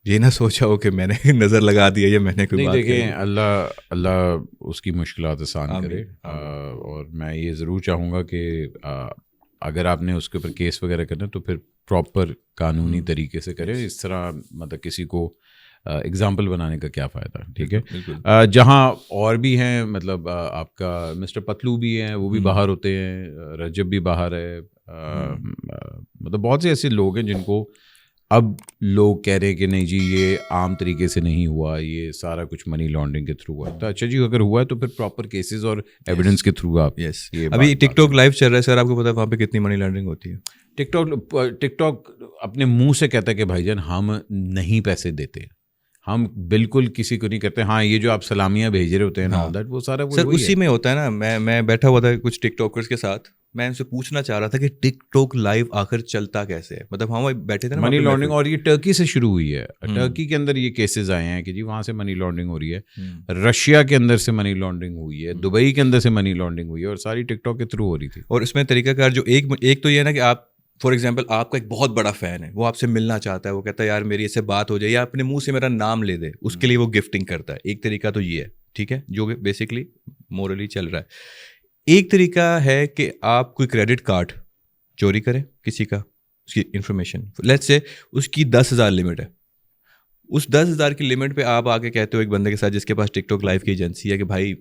یہ نہ سوچا ہو کہ میں نے نظر لگا دیا یا میں نے کوئی بات. دیکھیں اللہ اس کی مشکلات آسان کرے. اور میں یہ ضرور چاہوں گا کہ اگر آپ نے اس کے اوپر کیس وغیرہ کرنا تو پھر پراپر قانونی طریقے سے کریں. اس طرح مطلب کسی کو اگزامپل بنانے کا کیا فائدہ, ٹھیک ہے. جہاں اور بھی ہیں, مطلب آپ کا مسٹر پتلو بھی ہیں, وہ بھی باہر ہوتے ہیں, رجب بھی باہر ہے, مطلب بہت سے ایسے لوگ ہیں جن کو اب لوگ کہہ رہے ہیں کہ نہیں جی یہ عام طریقے سے نہیں ہوا, یہ سارا کچھ منی لانڈرنگ کے تھرو ہوا. تو اچھا جی اگر ہوا ہے تو پھر پراپر کیسز اور ایویڈنس کے تھرو آپ یس. ابھی ٹک ٹاک لائیو چل رہا ہے سر, آپ کو پتا ہے وہاں پہ کتنی منی لانڈرنگ ہوتی ہے؟ ٹک ٹاک اپنے منہ سے کہتا ہے کہ بھائی جان ہم نہیں پیسے دیتے, ہم بالکل کسی کو نہیں کرتے. ہاں یہ جو آپ سلامیاں بھیج رہے ہوتے ہیں نا وہ سارا سر اسی میں ہوتا ہے نا. میں بیٹھا ہوا تھا کچھ ٹک ٹاکرز کے ساتھ, میں ان سے پوچھنا چاہ رہا تھا کہ ٹک ٹاک لائیو آخر چلتا کیسے ہے, مطلب ہم بیٹھے تھے نا منی لانڈرنگ. اور یہ ٹرکی سے شروع ہوئی ہے. ٹرکی کے اندر یہ کیسز آئے ہیں کہ جی وہاں سے منی لانڈرنگ ہو رہی ہے, رشیا کے اندر سے منی لانڈرنگ ہوئی ہے, دبئی کے اندر سے منی لانڈرنگ ہوئی ہے, اور ساری ٹک ٹاک کے تھرو ہو رہی تھی. اور اس میں طریقہ کار جو ایک تو یہ ہے نا کہ آپ فار ایگزامپل آپ کا ایک بہت بڑا فین ہے, وہ آپ سے ملنا چاہتا ہے, وہ کہتا ہے یار میری اس سے بات ہو جائے, یا اپنے منہ سے میرا نام لے دے, اس کے لیے وہ گفٹنگ کرتا ہے. ایک طریقہ تو یہ ہے, ٹھیک ہے, جو بیسکلی مورلی چل رہا ہے. ایک طریقہ ہے کہ آپ کوئی کریڈٹ کارڈ چوری کریں کسی کا, اس کی انفارمیشن, لیٹس سے اس کی 10,000 لمٹ ہے, اس 10,000 کی لمٹ پہ آپ آ کے کہتے ہو ایک بندے کے ساتھ جس کے پاس ٹک ٹاک لائیو کی ایجنسی ہے کہ بھائی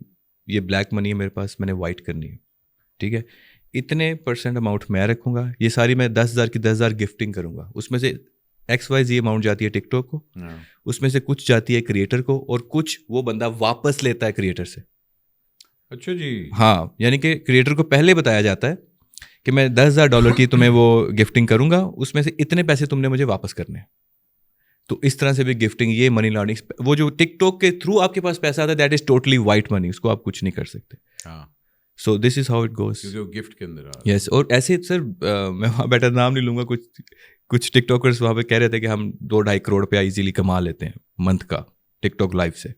یہ بلیک منی ہے میرے پاس, میں نے وائٹ کرنی ہے, ٹھیک ہے, اتنے % اماؤنٹ میں رکھوں گا, یہ ساری میں 10,000 کی 10,000 گفٹنگ کروں گا, اس میں سے XYZ اماؤنٹ جاتی ہے ٹک ٹاک کو, اس میں سے کچھ جاتی ہے کریٹر کو, اور کچھ وہ بندہ واپس لیتا ہے کریٹر سے. اچھا جی. ہاں, یعنی کہ کریٹر کو پہلے بتایا جاتا ہے کہ میں $10,000 کی تمہیں وہ گفٹنگ کروں گا, اس میں سے اتنے پیسے تم نے مجھے واپس کرنے ہیں. تو اس طرح سے بھی گفٹنگ, یہ منی لانڈرنگ, وہ جو ٹک ٹاک کے تھرو آپ کے پاس پیسہ آتا ہے that is totally white money, اس کو آپ کچھ نہیں کر سکتے. ہاں, so this is how it goes. Gift کے اندر یس. اور ایسے سر میں وہاں بیٹھا نام نہیں لوں گا, کچھ ٹک ٹاکرس وہاں پہ کہہ رہے تھے کہ ہم 2-2.5 کروڑ روپیہ ایزیلی کما لیتے ہیں منتھ کا ٹک ٹاک لائیو سے.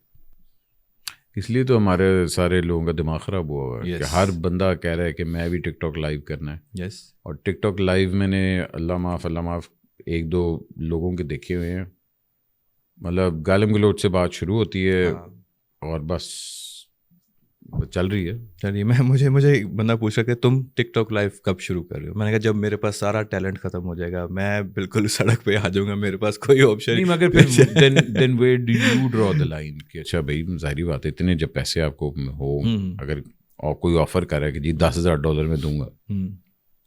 اس لیے تو ہمارے سارے لوگوں کا دماغ خراب ہوا ہے کہ ہر بندہ کہہ رہا ہے کہ میں بھی ٹک ٹاک لائیو کرنا ہے. یس. اور ٹک ٹاک لائیو میں نے اللہ معاف 1-2 لوگوں کے دیکھے ہوئے ہیں, مطلب گالم گلوچ سے بات شروع ہوتی ہے اور بس چل رہی ہے. چلیے, مجھے بندہ پوچھ رہا کہ تم ٹک ٹاک لائیو کب شروع کر رہے ہو؟ میں نے کہا جب میرے پاس سارا ٹیلنٹ ختم ہو جائے گا, میں بالکل سڑک پہ آ جاؤں گا, میرے پاس کوئی آپشن نہیں. مگر پھر then where do you draw the line کہ اچھا بھائی ظاہری بات ہے اتنے جب پیسے آپ کو ہو, اگر کوئی آفر کر رہا ہے کہ جی $10,000 میں دوں گا,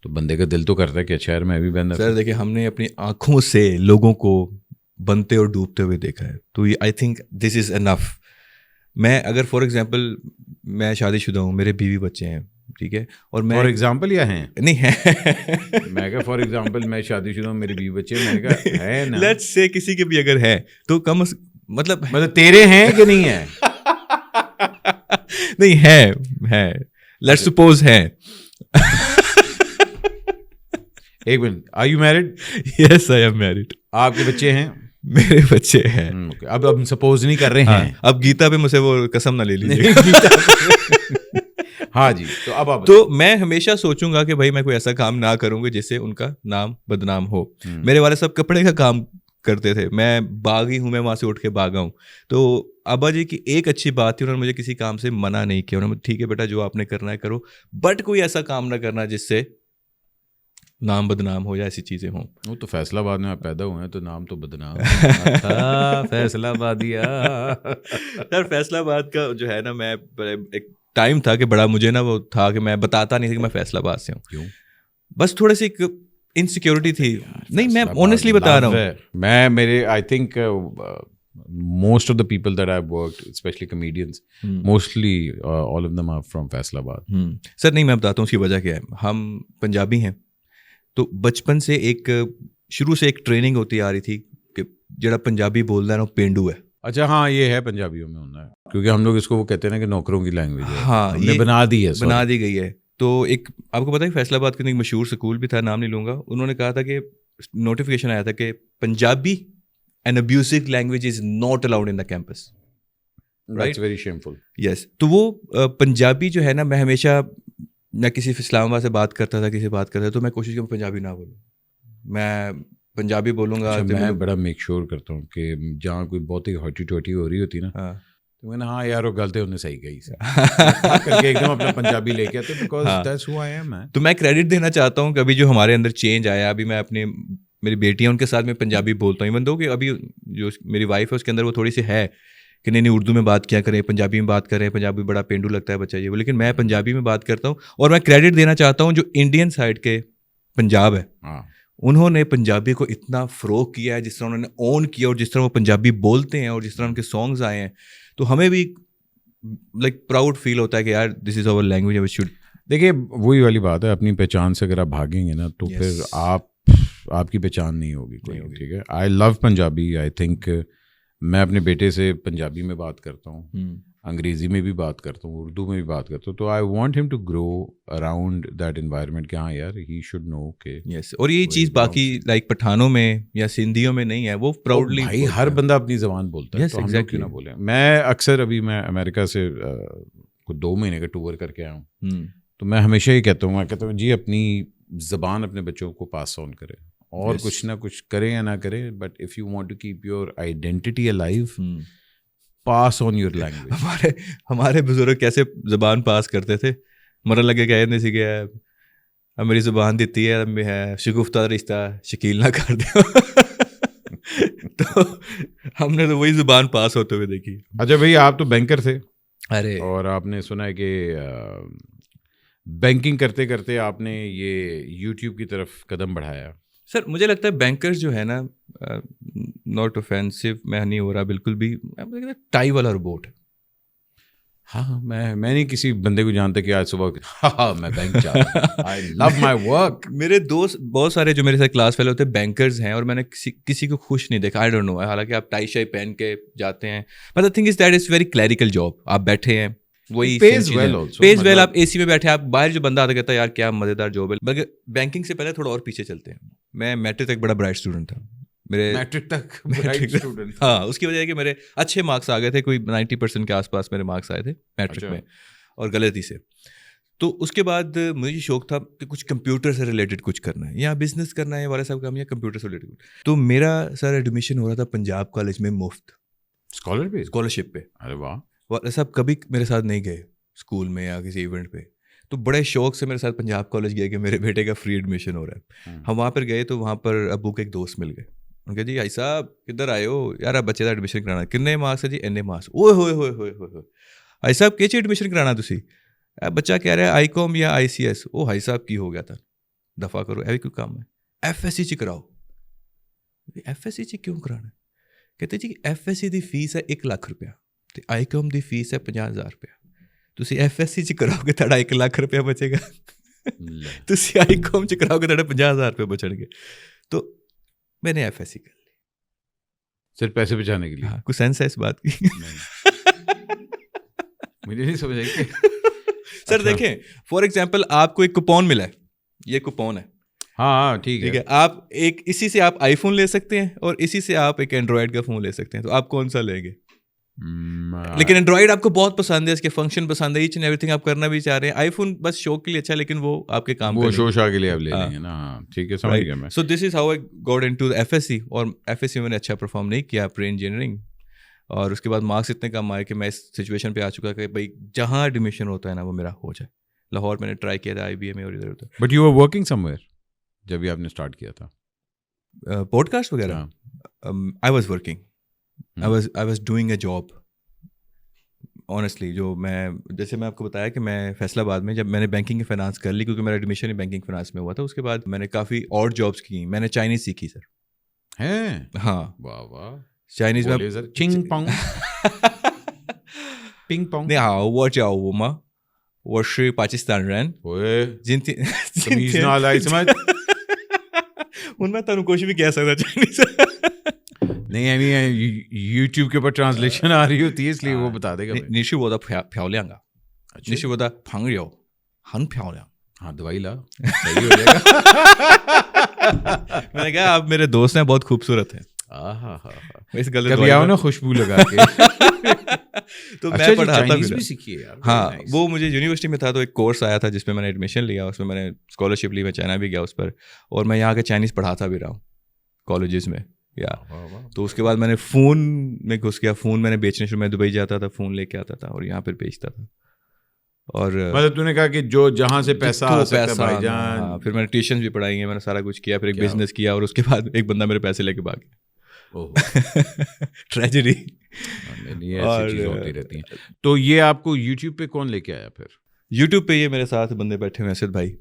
تو بندے کا دل تو کرتا ہے کہ اچھا یار میں بھی بندہ. سر دیکھیے, ہم نے اپنی آنکھوں سے لوگوں کو بنتے اور ڈوبتے ہوئے دیکھا ہے, تو آئی تھنک دس از انف. میں اگر فار ایگزامپل میں شادی شدہ ہوں, میرے بیوی بچے ہیں, ٹھیک ہے, اور میں فار ایگزامپل یا ہیں نہیں ہے میں کہا فار ایگزامپل میں شادی شدہ ہوں, میری بیوی بچے ہیں, میں نے کہا ہے نا, لیٹس سے کسی کے بھی اگر ہے تو کم مطلب تیرے ہیں کہ نہیں ہے؟ نہیں ہے, لیٹس سپوز ہے. ایک minute, are you married? Yes I am married. آپ کے بچے ہیں؟ میرے بچے ہیں. اب ہم سپوز نہیں کر رہے ہیں, اب گیتا پہ مجھ سے وہ قسم نہ لے لیجیے. ہاں جی. تو اب تو میں ہمیشہ سوچوں گا کہ بھائی میں کوئی ایسا کام نہ کروں گا جس سے ان کا نام بدنام ہو. میرے والد صاحب کپڑے کا کام کرتے تھے, میں باغی ہوں, میں وہاں سے اٹھ کے بھاگا ہوں. تو ابا جی کی ایک اچھی بات تھی, انہوں نے مجھے کسی کام سے منع نہیں کیا. انہوں نے ٹھیک ہے بیٹا جو آپ نے کرنا ہے کرو, بٹ کوئی ایسا کام نہ کرنا جس سے نام بدنام ہو یا ایسی چیزیں ہوں. وہ تو فیصلہ آباد میں آپ پیدا ہوئے ہیں تو نام تو بدنام فیصلہ آبادیا. سر فیصلہ آباد کا جو ہے نا, میں ایک ٹائم تھا کہ بڑا مجھے نا وہ تھا کہ میں بتاتا نہیں تھا کہ میں فیصلہ آباد سے ہوں. کیوں؟ بس تھوڑی سی انسیکیورٹی تھی. نہیں میں آنیسٹلی بتا رہا ہوں, میں میرے I think most of the people that I've worked, especially comedians, mostly all of them are from فیصلہ آباد. سر نہیں میں بتاتا ہوں اس کی وجہ کیا ہے. ہم پنجابی ہیں, تو بچپن سے ایک شروع سے ایک ٹریننگ ہوتی آ رہی تھی کہ جڑا پنجابی بولتا ہے نا وہ پینڈو ہے. اچھا ہاں, یہ ہے پنجابیوں میں ہونا ہے, کیونکہ ہم لوگ اس کو وہ کہتے ہیں نا کہ نوکروں کی لینگویج ہے. ہاں, ہم نے بنا دی گئی ہے. تو ایک آپ کو پتا ہے فیصلہ آباد کا ایک مشہور اسکول بھی تھا, نام نہیں لوں گا, انہوں نے کہا تھا کہ نوٹیفیکیشن آیا تھا کہ Punjabi an abusive language is not allowed in the campus. That's very shameful. Yes. تو وہ پنجابی جو ہے نا, میں ہمیشہ میں کسی اسلام آباد سے بات کرتا تھا, کسی بات کرتا تھا, تو میں کوشش کروں پنجابی نہ بولوں, میں پنجابی بولوں گا. میں بڑا میک شیور کرتا ہوں کہ جہاں کوئی بہت ہی ہٹی ٹوٹی ہو رہی ہوتی نا, تو میں نے ہاں یار وہ غلط ہے, انہیں صحیح کہی کر کے ایک دم اپنا پنجابی لے کے آتے, because that's who I am. تو میں کریڈٹ دینا چاہتا ہوں کہ ابھی جو ہمارے اندر چینج آیا, ابھی میں اپنے میری بیٹیاں ان کے ساتھ میں پنجابی بولتا ہوں, ایون دو کہ ابھی جو میری وائف ہے اس کے اندر وہ تھوڑی سی ہے کہ نہیں اردو میں بات کیا کریں, پنجابی میں بات کریں, پنجابی بڑا پینڈو لگتا ہے بچہ یہ وہ, لیکن میں پنجابی میں بات کرتا ہوں. اور میں کریڈٹ دینا چاہتا ہوں جو انڈین سائڈ کے پنجاب ہے, انہوں نے پنجابی کو اتنا فروغ کیا ہے جس طرح انہوں نے اون کیا اور جس طرح وہ پنجابی بولتے ہیں اور جس طرح ان کے سانگز آئے ہیں, تو ہمیں بھی لائک پراؤڈ فیل ہوتا ہے کہ یار دس از آور لینگویج وچ شوڈ. دیکھیے وہی والی بات ہے, اپنی پہچان سے اگر آپ بھاگیں گے نا تو پھر آپ کی پہچان نہیں ہوگی کوئی. ٹھیک ہے, آئی لو پنجابی. آئی تھنک میں اپنے بیٹے سے پنجابی میں بات کرتا ہوں, انگریزی میں بھی بات کرتا ہوں, اردو میں بھی بات کرتا ہوں, تو I want him to grow around that environment کہ ہاں یار ہی شوڈ نو کہ یس. اور یہ چیز باقی لائک پٹھانوں میں یا سندھیوں میں نہیں ہے, وہ پراؤڈلی بھائی ہر بندہ اپنی زبان بولتا ہے, تو ہم لوگ کیوں نہ بولیں. میں اکثر ابھی میں امریکہ سے کچھ 2 مہینے کا ٹور کر کے آیا ہوں, تو میں ہمیشہ ہی کہتا ہوں, میں کہتا ہوں جی اپنی زبان اپنے بچوں کو پاس آن کرے, اور کچھ نہ کچھ کریں یا نہ کریں, but if you want to keep your identity alive, pass on your language. ہمارے بزرگ کیسے زبان پاس کرتے تھے, مرا لگے کہ نہیں سی گیا اب میری زبان دیتی ہے شگفتہ رشتہ شکیل نہ کر دو. تو ہم نے تو وہی زبان پاس ہوتے ہوئے دیکھی. اچھا بھائی, آپ تو بینکر تھے, ارے اور آپ نے سنا ہے کہ بینکنگ کرتے کرتے آپ نے یہ یوٹیوب کی طرف قدم بڑھایا. سر مجھے لگتا ہے بینکرز جو ہے نا, ناٹ اوفینسو, میں نہیں ہو رہا بالکل بھی, ٹائی والا روبوٹ. ہاں میں نہیں کسی بندے کو جانتا کہ آج صبح میں بینک جا رہا ہوں. آئی لو مائی ورک. میرے دوست بہت سارے جو میرے ساتھ کلاس فیلو ہوتے ہیں بینکرز ہیں, اور میں نے کسی کو خوش نہیں دیکھا. آئی ڈونٹ نو, حالانکہ آپ ٹائی شائی پہن کے جاتے ہیں, but the thing is that is very clerical job. آپ بیٹھے ہیں, وہی پیز ویل, آپ اے سی میں بیٹھے, آپ باہر جو بندہ آتا کہتا ہے یار کیا مزیدار جاب ہے. بلکہ بینکنگ سے پہلے تھوڑا اور پیچھے چلتے ہیں. میں میٹرک تک بڑا برائٹ اسٹوڈنٹ تھا. میٹرک تک ہاں, اس کی وجہ ہے کہ میرے اچھے مارکس آ گئے تھے, کوئی 90% کے آس پاس میرے مارکس آئے تھے میٹرک میں, اور غلطی سے. تو اس کے بعد مجھے شوق تھا کہ کچھ کمپیوٹر سے ریلیٹڈ کچھ کرنا ہے, یا بزنس کرنا ہے, والے صاحب کام, یا کمپیوٹر سے ریلیٹڈ. تو میرا سر ایڈمیشن ہو رہا تھا پنجاب کالج میں مفت اسکالرشپ پہ. ارے واہ. والے صاحب کبھی میرے ساتھ نہیں گئے اسکول میں یا کسی ایونٹ پہ, تو بڑے شوق سے میرے ساتھ پنجاب کالج گئے کہ میرے بیٹے کا فری ایڈمیشن ہو رہا ہے. ہم وہاں پر گئے تو وہاں پر ابو کے ایک دوست مل گئے. ان کہ جی بھائی صاحب کدھر آئے ہو یار, آپ بچے کا ایڈمیشن کرانا, کتنے مارکس ہے جی, این مارکس. اوے ہوئے ہوئے ہوئے ہوئے بھائی صاحب کیچے ایڈمیشن کرانا تسی, بچہ کہہ رہا ہے آئی کام یا آئی سی ایس. او بھائی صاحب کی ہو گیا تھا, دفاع کرو, ایوی کوئی کام ہے, ایف ایس سی چ کراؤ. ایف ایس سی چ کیوں کرانا؟ کہتے جی ایف ایس سی دی فیس ہے 1 لاکھ روپیہ, تو آئی کام دی فیس ہے 50,000 روپیہ. تسی ایف ایس سی چ کراؤ گے تھوڑا 1 لاکھ روپیہ بچے گا, تسی آئی کام چ کراؤ گے تھوڑے 50,000 روپیہ بچن گے. تو میں نے ایف ایس سی کر لی صرف پیسے بچانے کے لیے. ہاں, کوئی سینس ہے اس بات کی؟ مجھے نہیں سمجھ آئی. سر دیکھیں فار ایگزامپل آپ کو ایک کوپون ملا ہے, یہ کوپون ہے, ہاں ٹھیک ہے, آپ ایک اسی سے آپ آئی فون لے سکتے ہیں, اور اسی سے آپ ایک اینڈرائڈ کا فون لے سکتے ہیں, تو آپ کون سا لیں گے؟ لیکن اینڈرائڈ آپ کو بہت پسند ہے, اس کے فنکشن پسند ہے, ایچ اینڈ ایوری تھنگ آپ کرنا بھی چاہ رہے ہیں. آئی فون بس شوق کے لیے اچھا, لیکن وہ آپ کے کام, وہ شو شاہ کے لیے آپ لے لیں گے نا. ہاں ٹھیک ہے, سمجھ گیا میں. So this is how I got into F S C. اور ایف ایس سی میں نے اچھا پرفارم نہیں کیا, پری انجینئرنگ, اور اس کے بعد مارکس اتنے کم آئے کہ میں اس سچویشن پہ آ چکا کہ بھائی جہاں ایڈمیشن ہوتا ہے نا وہ میرا ہو جائے. لاہور میں نے ٹرائی کیا تھا, آئی بی ایم اور ادھر ادھر. But you are working somewhere جب یہ آپ نے اسٹارٹ کیا تھا پوڈ کاسٹ وغیرہ؟ I was working, I was doing a job honestly. جو میں جیسے میں آپ کو بتایا کہ میں فیصل آباد میں جب میں نے بینکنگ فائنانس کر لی, کیونکہ میرا ایڈمیشن ہی بینکنگ فائنانس میں ہوا تھا, اس کے بعد میں نے کافی اور جابس کی. میں نے چائنیز سیکھی سر. ہاں واہ واہ, چائنیز میں چنگ پونگ پنگ پونگ نہیں, ہاں وہ چاہو وہ ماں وہ شری پاکستان رین جن تمیز نہ آئی سمجھ ان میں تنوں کچھ بھی کہہ سکتا چائنیز نہیں, یوٹیوب کے اوپر ٹرانسلیشن آ رہی ہوتی ہے اس لیے وہ بتا دے گا. نیشو وہ تھا پھیاو لیاں گا, نیشو وہ تھا پھنگ ریو ہن پھیاو لیاں. ہاں دوائی لا صحیح ہو جائے گا. میں نے کہا آپ میرے دوست ہیں, بہت خوبصورت ہیں, اس گلے کبھی آؤ نا خوشبو لگا کے. تو میں پڑھاتا بھی سیکھی ہے یار. ہاں وہ مجھے یونیورسٹی میں تھا, تو ایک کورس آیا تھا جس میں نے ایڈمیشن لیا, اس میں میں نے اسکالرشپ لی, میں چائنا بھی گیا اس پر, اور میں یہاں کے چائنیز پڑھاتا بھی رہا ہوں کالجز میں. تو اس کے بعد میں نے فون میں گھس گیا, فون میں نے بیچنے شروع, میں دبئی جاتا تھا, فون لے کے آتا تھا اور یہاں پہ بیچتا تھا. اور مطلب تو نے کہا کہ جو جہاں سے پیسہ آ سکتا ہے بھائی جان. پھر میں نے ٹیوشنز بھی پڑھائی ہیں, میں نے سارا کچھ کیا, پھر ایک بزنس کیا, اور اس کے بعد ایک بندہ میرے پیسے لے کے بھاگ گیا. ٹریجڈی. ایسی چیزیں ہوتی رہتی ہیں. تو یہ آپ کو یوٹیوب پہ کون لے کے آیا پھر؟ یوٹیوب پہ یہ میرے ساتھ بندے بیٹھے ہوئے اسد بھائی,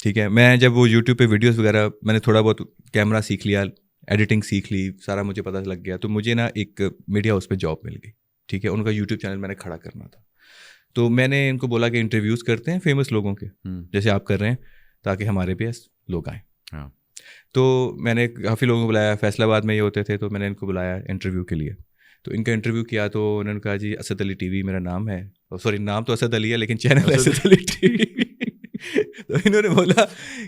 ٹھیک ہے. میں جب وہ یوٹیوب پہ ویڈیوز وغیرہ میں نے تھوڑا بہت کیمرہ سیکھ لیا, ایڈیٹنگ سیکھ لی, سارا مجھے پتہ لگ گیا, تو مجھے نا ایک میڈیا ہاؤس پہ جاب مل گئی, ٹھیک ہے. ان کا یوٹیوب چینل میں نے کھڑا کرنا تھا, تو میں نے ان کو بولا کہ انٹرویوز کرتے ہیں فیمس لوگوں کے جیسے آپ کر رہے ہیں, تاکہ ہمارے پاس لوگ آئیں. تو میں نے کافی لوگوں کو بلایا, فیصل آباد میں یہ ہوتے تھے, تو میں نے ان کو بلایا انٹرویو کے لیے. تو ان کا انٹرویو کیا تو انہوں نے کہا جی اسد علی ٹی وی میرا نام ہے, سوری نام تو اسد علی ہے لیکن چینل اسد علی ٹی وی. تو انہوں نے بولا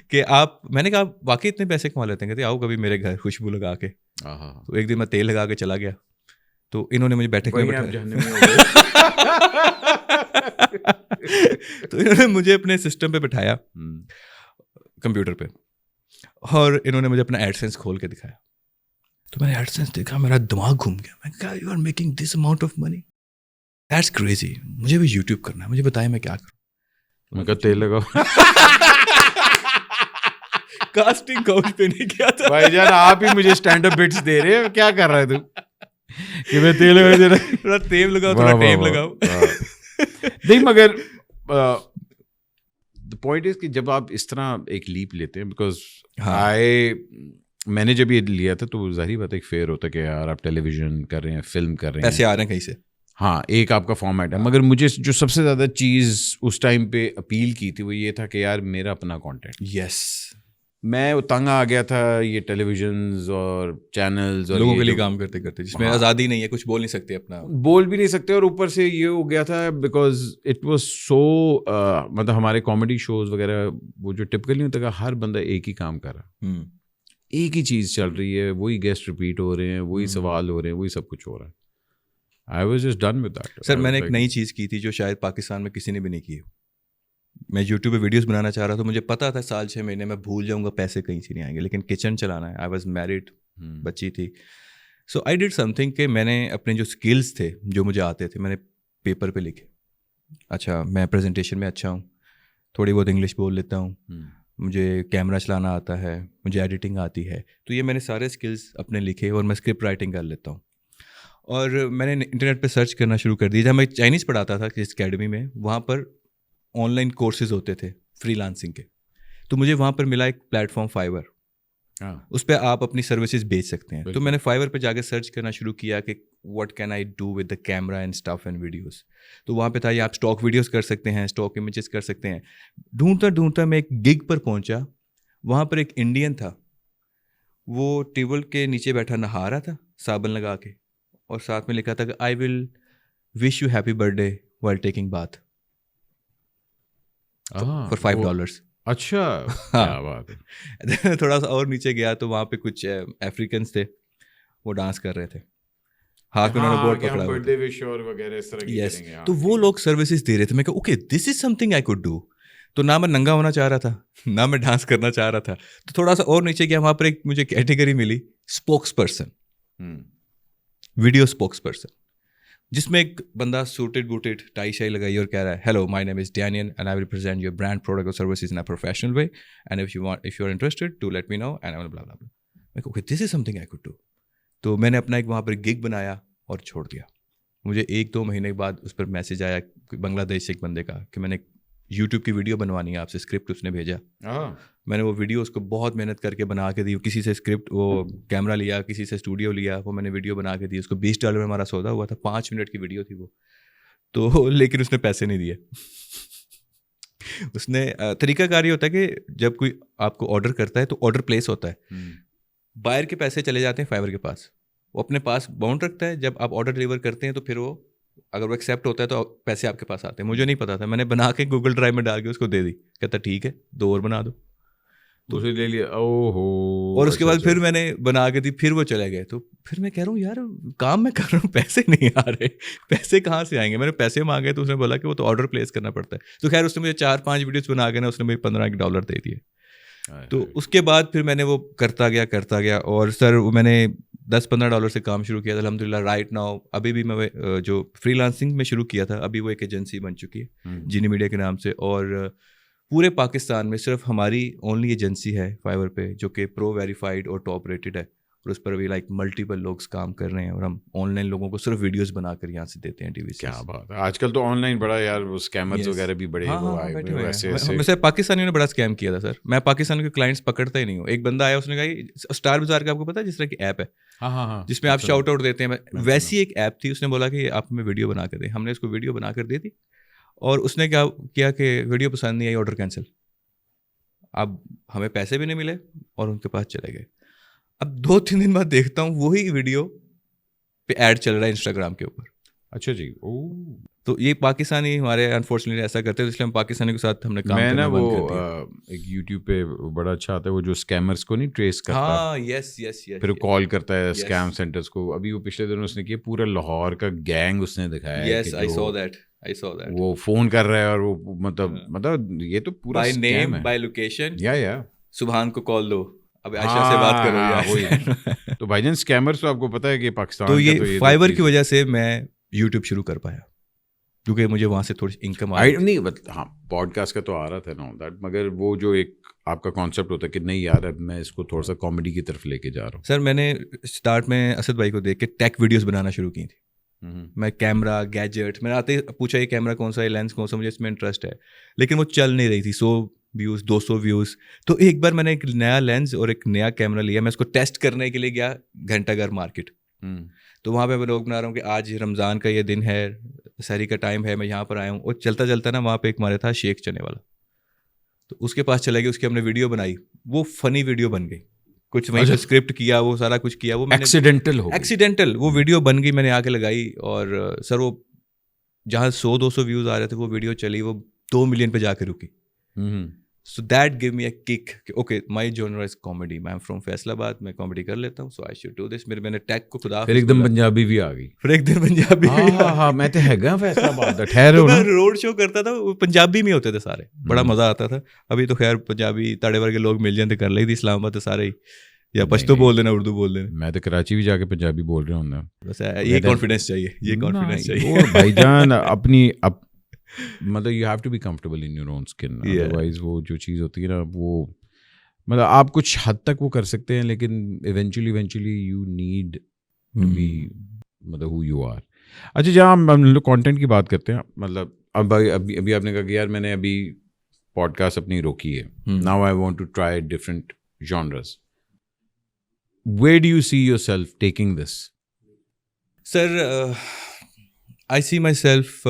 کہ آپ, میں نے کہا واقعی اتنے پیسے کما لیتے ہیں, کہتے آؤ کبھی میرے گھر خوشبو لگا کے. تو ایک دن میں تیل لگا کے چلا گیا, تو انہوں نے مجھے بیٹھک میں بٹھایا. تو انہوں نے مجھے اپنے سسٹم پہ بٹھایا کمپیوٹر پہ, اور انہوں نے مجھے اپنا ایڈ سینس کھول کے دکھایا. تو میں نے ایڈ سینس دیکھا, میرا دماغ گھوم گیا. میں نے کہا you are making this amount of money, that's crazy, مجھے بھی یوٹیوب کرنا ہے, مجھے بتائیں میں کیا کروں. میں کہا تیل لگاؤ. کاسٹنگ کاؤچ پہ نہیں کیا تھا بھائی جان, آپ ہی مجھے اسٹینڈ اپ بٹس دے رہے ہیں, کیا کر رہا ہے تو کہ میں تیل لگا دے رہا, تھوڑا تیل لگاؤ, تھوڑا ٹیپ لگاؤ. نہیں مگر the point is کہ جب آپ اس طرح ایک لیپ لیتے ہیں, بیکاز میں نے جب یہ لیا تھا تو ظاہری بات ایک فیئر ہوتا ہے کہ یار آپ ٹیلی ویژن کر رہے ہیں, فلم کر رہے ہیں, پیسے آ رہے ہیں کہیں سے. ہاں, ایک آپ کا فارمیٹ ہے. مگر مجھے جو سب سے زیادہ چیز اس ٹائم پہ اپیل کی تھی وہ یہ تھا کہ یار میرا اپنا کانٹینٹ. یس, میں تنگ آ گیا تھا یہ ٹیلی ویژنز اور چینلز اور لوگوں کے لیے کام کرتے کرتے, جس میں آزادی نہیں ہے, کچھ بول نہیں سکتے, اپنا بول بھی نہیں سکتے. اور اوپر سے یہ ہو گیا تھا بیکاز اٹ واز سو, مطلب ہمارے کامیڈی شوز وغیرہ وہ جو ٹپکلی ہوتا ہے, ہر بندہ ایک ہی کام کر رہا ہے, ایک ہی چیز چل رہی ہے, وہی گیسٹ ریپیٹ ہو رہے ہیں, وہی سوال ہو رہے ہیں, وہی سب کچھ ہو رہا ہے. I was just done with that. سر میں نے ایک نئی چیز کی تھی جو شاید پاکستان میں کسی نے بھی نہیں کی. میں یوٹیوب پہ ویڈیوز بنانا چاہ رہا تھا, مجھے پتا تھا 6 مہینے میں بھول جاؤں گا, پیسے کہیں سے نہیں آئیں گے, لیکن کچن چلانا ہے. آئی واز میرڈ, بچی تھی. سو آئی ڈیڈ سم تھنگ کہ میں نے اپنے جو اسکلس تھے جو مجھے آتے تھے میں نے پیپر پہ لکھے. اچھا میں پریزنٹیشن میں اچھا ہوں, تھوڑی بہت انگلش بول لیتا ہوں, مجھے کیمرہ چلانا آتا ہے, مجھے ایڈیٹنگ آتی ہے. تو یہ میں نے سارے اسکلس اپنے لکھے, اور میں اسکرپٹ رائٹنگ کر لیتا ہوں. اور میں نے انٹرنیٹ پہ سرچ کرنا شروع کر دیا. جب میں چائنیز پڑھاتا تھا کس اکیڈمی میں, وہاں پر آن لائن کورسز ہوتے تھے فری لانسنگ کے, تو مجھے وہاں پر ملا ایک پلیٹ فارم فائبر, اس پہ آپ اپنی سروسز بیچ سکتے ہیں. تو میں نے فائبر پہ جا کے سرچ کرنا شروع کیا کہ what can I do with the camera and stuff and videos. تو وہاں پہ تھا یہ آپ اسٹاک ویڈیوز کر سکتے ہیں, اسٹاک امیجز کر سکتے ہیں. ڈھونڈتا میں ایک گگ پر پہنچا. وہاں پر ایک انڈین تھا, وہ ٹیبل کے نیچے بیٹھا نہا رہا تھا صابن لگا کے, اور ساتھ میں لکھا تھا کہ I will wish you happy birthday while taking bath for $5. اچھا, کیا بات ہے. تھوڑا سا اور نیچے گیا تو وہاں پہ کچھ افریقنس تھے, وہ ڈانس کر رہے تھے, ہاتھ میں انہوں نے بورڈ پکڑا ہوا. یس, تو وہ لوگ سروسز دے رہے تھے. میں کہا okay this is something I could do. تو نہ میں ننگا ہونا چاہ رہا تھا, نہ میں ڈانس کرنا چاہ رہا تھا. تو تھوڑا سا اور نیچے گیا, وہاں پر ایک مجھے کیٹیگری ملی spokes person, video spokes person, جس میں ایک بندہ سوٹڈ بوٹڈ ٹائی شائی لگائی اور کہہ رہا ہے hello my name is Danian and I will present your brand product اور services in a professional way and if you are interested to let me know and I blah blah blah. میں کہا okay this is something I could do. تو میں نے اپنا ایک وہاں پر gig بنایا اور چھوڑ دیا. مجھے 1-2 مہینے بعد اس پر میسج آیا بنگلہ دیش سے ایک بندے کا کہ میں نے یوٹیوب کی ویڈیو بنوانی ہے آپ سے, اسکرپٹ اس نے بھیجا. میں نے وہ ویڈیو اس کو بہت محنت کر کے بنا کے دی. کسی سے اسکرپٹ وہ کیمرہ لیا, کسی سے اسٹوڈیو لیا, وہ میں نے ویڈیو بنا کے دی. اس کو $20 میں ہمارا سودا ہوا تھا. 5 منٹ کی ویڈیو تھی وہ تو, لیکن اس نے پیسے نہیں دیے. اس نے طریقہ کار یہ ہوتا ہے کہ جب کوئی آپ کو آرڈر کرتا ہے تو آرڈر پلیس ہوتا ہے, بائر کے پیسے چلے جاتے ہیں فائبر کے پاس, وہ اپنے پاس باؤنڈ رکھتا ہے. جب آپ آرڈر ڈلیور کرتے ہیں تو پھر وہ اگر وہ ایکسیپٹ ہوتا ہے تو پیسے آپ کے پاس آتے ہیں. مجھے نہیں پتا تھا, میں نے بنا کے گوگل ڈرائیو میں ڈال کے اس کو دے دی. کہتا ٹھیک ہے 2 اور بنا دو, تو اسے لے لیا. او ہو. اور اس کے بعد پھر میں نے بنا کے دی, پھر وہ چلے گئے. تو پھر میں کہہ رہا ہوں یار کام میں کر رہا ہوں, پیسے نہیں آ رہے, پیسے کہاں سے آئیں گے. میں نے پیسے مانگے تو اس نے بولا کہ وہ تو آرڈر پلیس کرنا پڑتا ہے. تو خیر اس نے مجھے 4-5 ویڈیوز بنا کے نا اس نے مجھے $15 دے دیے. تو اس کے بعد پھر میں نے وہ کرتا گیا اور سر میں نے $10-15 سے کام شروع کیا. الحمد للہ رائٹ ناؤ ابھی بھی میں جو فری لانسنگ میں شروع کیا تھا ابھی وہ ایک ایجنسی بن چکی ہے جینی میڈیا کے نام سے, اور پورے پاکستان میں صرف ہماری اونلی ایجنسی ہے فائبر پہ جو کہ پرو ویریفائڈ اور ٹاپ ریٹڈ ہے, اور اس پر ابھی لائک ملٹیپل لوگ کام کر رہے ہیں اور ہم آن لائن لوگوں کو صرف ویڈیوز بنا کر یہاں سے دیتے ہیں ٹی وی سے. کیا بات ہے. آج کل تو آن لائن بڑا یار وہ اسکیمرز وغیرہ بھی بڑے وہ آئے ہوئے ہیں. ویسے پاکستانیوں نے بڑا اسکیم کیا تھا سر. میں پاکستان کے کلائنٹس پکڑتا ہی نہیں ہوں. ایک بندہ آیا, اس نے کہا اسٹار بازار کا آپ کو پتا ہے جس طرح کی ایپ ہے جس میں آپ شاؤٹ آؤٹ دیتے ہیں, ویسی ایک ایپ تھی. اس نے بولا کہ آپ ہمیں ویڈیو بنا کر دیں. ہم نے اس کو ویڈیو بنا کر دے دی اور اس نے کیا کیا کہ ویڈیو پسند نہیں آئی, آرڈر کینسل. اب ہمیں پیسے بھی نہیں ملے اور ان کے پاس چلے گئے. اب 2-3 دن بعد دیکھتا ہوں وہی ویڈیو پہ ایڈ چل رہا ہے انسٹاگرام کے اوپر. اچھا جی. تو یہ پاکستانی ہمارے انفارچونیٹلی ایسا کرتے ہیں, اس لیے ہم پاکستانی کے ساتھ ہم نے کام کرنا بند کر دیا. ایک یوٹیوب پہ بڑا اچھا آتا ہے وہ جو اسکیمرز کو نہیں ٹریس کرتا. ہاں یس یس یس. پھر کال کرتا ہے اسکیم سینٹرز کو. ابھی وہ پچھلے دنوں اس نے کیا پورا لاہور کا گینگ اس نے دکھایا. یس آئی سو دیٹ. وہ فون کر رہا ہے اور وہ مطلب یہ تو پورا بائی نیم بائی لوکیشن. یا سبحان کو کال دو, اب عائشہ سے بات کرو. تو بھائی جان اسکیمرز تو آپ کو پتا ہے کہ پاکستان تو یہ فائبر کی وجہ سے میں یوٹیوب شروع کر پایا کیونکہ مجھے وہاں سے تھوڑی انکم نہیں. ہاں پوڈ کاسٹ کا تو آ رہا تھا نا دیٹ, مگر وہ جو ایک آپ کا کانسیپٹ ہوتا ہے کہ نہیں یار اب میں اس کو تھوڑا سا کامیڈی کی طرف لے کے جا رہا ہوں. سر میں نے اسٹارٹ میں اسد بھائی کو دیکھ کے ٹیک ویڈیوز بنانا شروع کی تھی. میں کیمرہ گیجٹ, میں نے آتے پوچھا یہ کیمرہ کون سا ہے, لینس کون سا, مجھے اس میں انٹرسٹ ہے, لیکن وہ چل نہیں رہی تھی. 100 ویوز 200 ویوز. تو ایک بار میں نے ایک نیا لینس اور ایک نیا کیمرہ لیا, میں اس کو ٹیسٹ کرنے کے لیے گیا گھنٹہ گھر مارکیٹ. تو وہاں پہ میں لوگ بنا رہا ہوں کہ آج رمضان کا یہ دن ہے, سحری کا ٹائم ہے, میں یہاں پر آیا ہوں. اور چلتا چلتا نا وہاں پہ ایک ہمارے تھا شیخ چنے والا, تو اس کے پاس چلا گیا, اس کی ہم نے ویڈیو بنائی, وہ فنی ویڈیو بن گئی. کچھ وہیں پہ اسکرپٹ کیا, وہ سارا کچھ کیا, وہ ایکسیڈنٹل وہ ویڈیو بن گئی, میں نے آ کے لگائی. اور سر وہ جہاں 100-200 ویوز آ رہے تھے وہ ویڈیو چلی, وہ 2 ملین پہ جا کے رکی. So that gave me a kick کہ okay my genre is comedy, میں فرام فیصل آباد, میں کامیڈی کر لیتا ہوں, سو آئی شوڈ ڈو دس. میں نے ٹیک کو خدا پھر ایک دم پنجابی بھی آ گئی. پھر ایک دن پنجابی, ہاں میں تو ہے فیصل آباد دا ٹھہرو نا. روڈ شو کرتا تھا, پنجابی میں ہوتے تھے سارے, بڑا مزہ آتا تھا. ابھی تو خیر پنجابی تاڑے ورگے لوگ مل جاتے, کر لی تھی اسلام آباد تو سارے ہی یا پشتو بول دینا, اردو بول دینا. میں تو کراچی بھی جا کے پنجابی بول رہا ہوں. بس یہ کانفیڈینس چاہیے, یہ کانفیڈینس چاہیے بھائی جان. اپنی مطلب you have to be comfortable in your own skin, otherwise وہ جو چیز ہوتی ہے نا وہ مطلب آپ کچھ حد تک وہ کر سکتے ہیں, لیکن eventually you need to be مطلب ہو یو آر. اچھا جہاں ہم لوگ کانٹینٹ کی بات کرتے ہیں, مطلب ابھی آپ نے کہا کہ یار میں نے ابھی پوڈ کاسٹ اپنی روکی ہے, now I want to try different genres. Where do you see yourself taking this? Sir, I see myself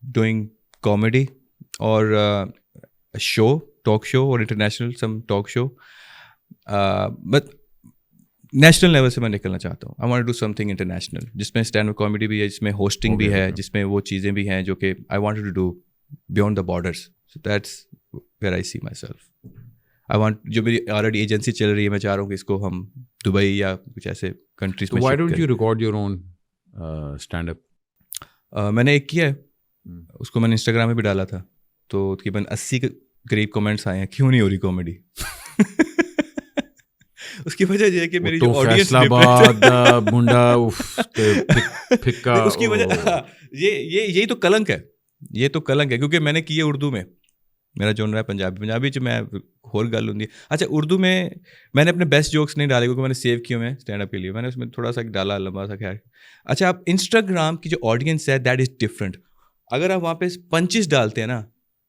doing comedy or a show, talk show or international some talk show. But national level سے میں نکلنا چاہتا ہوں. I want to do something international جس میں stand up comedy بھی ہے, جس میں hosting بھی ہے, جس میں وہ چیزیں بھی ہیں جو کہ I wanted to do beyond the borders. So that's where I see myself. جو میری آلریڈی ایجنسی چل رہی ہے, میں چاہ رہا ہوں کہ اس کو ہم دبئی یا کچھ ایسے کنٹریز میں. Why don't you record your own stand up? میں نے ایک کیا ہے, اس کو میں نے انسٹاگرام میں بھی ڈالا تھا, تو تقریباً 80 کے قریب کمنٹس آئے ہیں کیوں نہیں ہو رہی کامیڈی. اس کی وجہ یہ ہے کہ میری جو آڈینس اس کی وجہ یہی تو کلنک ہے, یہ تو کلنک ہے کیونکہ میں نے کیے اردو میں, میرا جونر ہے پنجابی میں اور گل ہوں. اچھا اردو میں نے اپنے بیسٹ جوکس نہیں ڈالے کیونکہ میں نے سیو کیے ہوئے ہیں اسٹینڈ اپ کے لیے, میں نے اس میں تھوڑا سا ڈالا لمبا سا. خیر اچھا آپ انسٹاگرام کی جو آڈینس ہے دیٹ از ڈفرنٹ. اگر آپ وہاں پہ پنچز ڈالتے ہیں نا,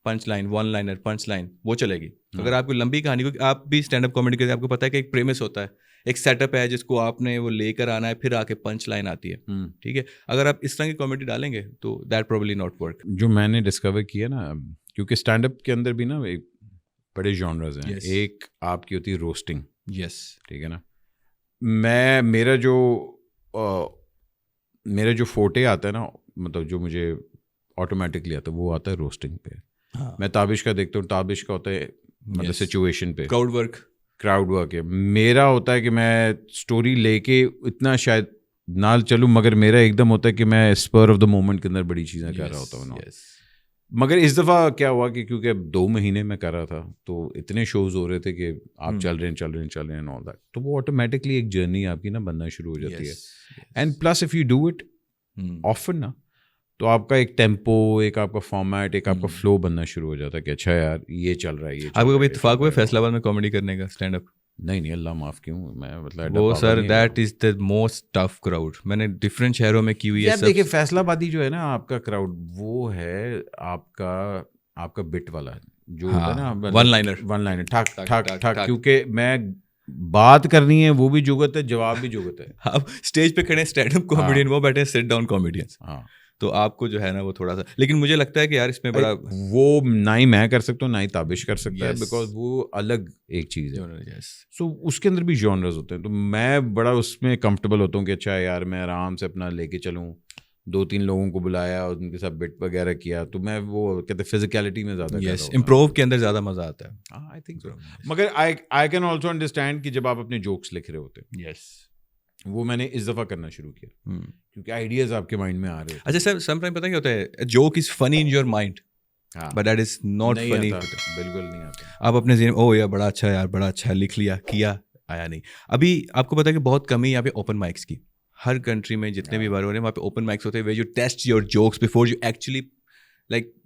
پنچ لائن, ون لائنر, پنچ لائن, وہ چلے گی. اگر آپ کو لمبی کہانی, کیونکہ آپ بھی اسٹینڈ اپ کامیڈی کرتے ہیں, آپ کو پتا ہے کہ ایک پریمس ہوتا ہے, ایک سیٹ اپ ہے جس کو آپ نے وہ لے کر آنا ہے, پھر آ کے پنچ لائن آتی ہے. ٹھیک ہے, اگر آپ اس طرح کی کامیڈی ڈالیں گے تو دیٹ پروبیبلی ناٹ ورک. جو میں نے ڈسکور کیا نا, کیونکہ اسٹینڈ اپ کے اندر بھی نا بڑے جانرز ہیں. ایک آپ کی ہوتی ہے روسٹنگ. یس ٹھیک ہے نا. میرا جو فوٹے آتا ہے نا, مطلب جو مجھے آٹومیٹکلی آتا ہے وہ آتا ہے روسٹنگ پہ. میں تابش کا دیکھتا ہوں, تابش کا ہوتا ہے مطلب سچویشن پہ, کراؤڈ ورک ہے. میرا ہوتا ہے کہ میں اسٹوری لے کے اتنا شاید نال چلوں, مگر میرا ایک دم ہوتا ہے کہ میں اسپر آف دا مومنٹ کے اندر بڑی چیزیں کر رہا ہوتا ہوں. مگر اس دفعہ کیا ہوا کہ کیونکہ اب 2 مہینے میں کر رہا تھا تو اتنے شوز ہو رہے تھے کہ آپ چل رہے ہیں آل دیٹ, تو وہ آٹومیٹکلی ایک جرنی آپ کی نا بننا شروع ہو جاتی ہے. And plus if you do it often نا, تو آپ کا ایک ٹیمپو, ایک آپ کا فارمیٹ, ایک آپ کا فلو بننا شروع ہو جاتا ہے کہ اچھا یار یہ چل رہا ہے. یہ آپ کو کبھی اتفاق ہوا فیصل آباد میں کامیڈی کرنے کا اسٹینڈ اپ؟ نہیں اللہ معاف کیوں میں مطلب وہ سر that is the most tough crowd. میں نے ڈفرینٹ شہروں میں کی ہوئی ہے. دیکھیے فیصلہ آبادی جو ہے نا آپ کا کراؤڈ وہ ہے آپ کا بٹ والا جو ہوتا ہے نا ون لائنر ٹھک ٹھک ٹھک, کیونکہ میں بات کرنی ہے وہ بھی جگت ہے, جواب بھی جگت ہے. آپ اسٹیج پہ کھڑے اسٹینڈ اپ کامیڈین, وہ بیٹھے سٹ ڈاؤن کامیڈینس. ہاں تو آپ کو جو ہے نا وہ تھوڑا سا, لیکن مجھے لگتا ہے کہ یار اس میں بڑا وہ نہ ہی میں کر سکتا ہوں نہ ہی تابش کر سکتا ہے, بیکاز وہ الگ ایک چیز ہے. سو اس کے اندر بھی جانرز ہوتے ہیں, تو میں بڑا اس میں کمفرٹیبل ہوتا ہوں کہ اچھا یار میں آرام سے اپنا لے کے چلوں, 2-3 لوگوں کو بلایا اور ان کے ساتھ بٹ وغیرہ کیا, تو میں وہ کہتے ہیں فزیکلٹی میں زیادہ امپروو کے اندر زیادہ مزہ آتا ہے. I think so. مگر آئی کین آلسو انڈرسٹینڈ کہ جب آپ اپنے جوکس لکھ رہے ہوتے ہیں, یس وہ میں نے اس دفعہ کرنا شروع کیا کیونکہ آئیڈیاز آپ کے مائنڈ میں آ رہے ہیں. اچھا سر سم ٹائم پتہ کیا ہوتا ہے, جوک از فنی in your mind but that is not فنی. بالکل نہیں آتا. آپ اپنے ذہن او یار بڑا اچھا یار بڑا اچھا لکھ لیا کیا آیا نہیں. ابھی آپ کو پتا ہے کہ بہت کمی یہاں پہ اوپن مائکس کی. ہر کنٹری میں جتنے بھی بار ہو رہے ہیں وہاں پہ اوپن مائکس ہوتے ہیں where you test your jokes before you actually like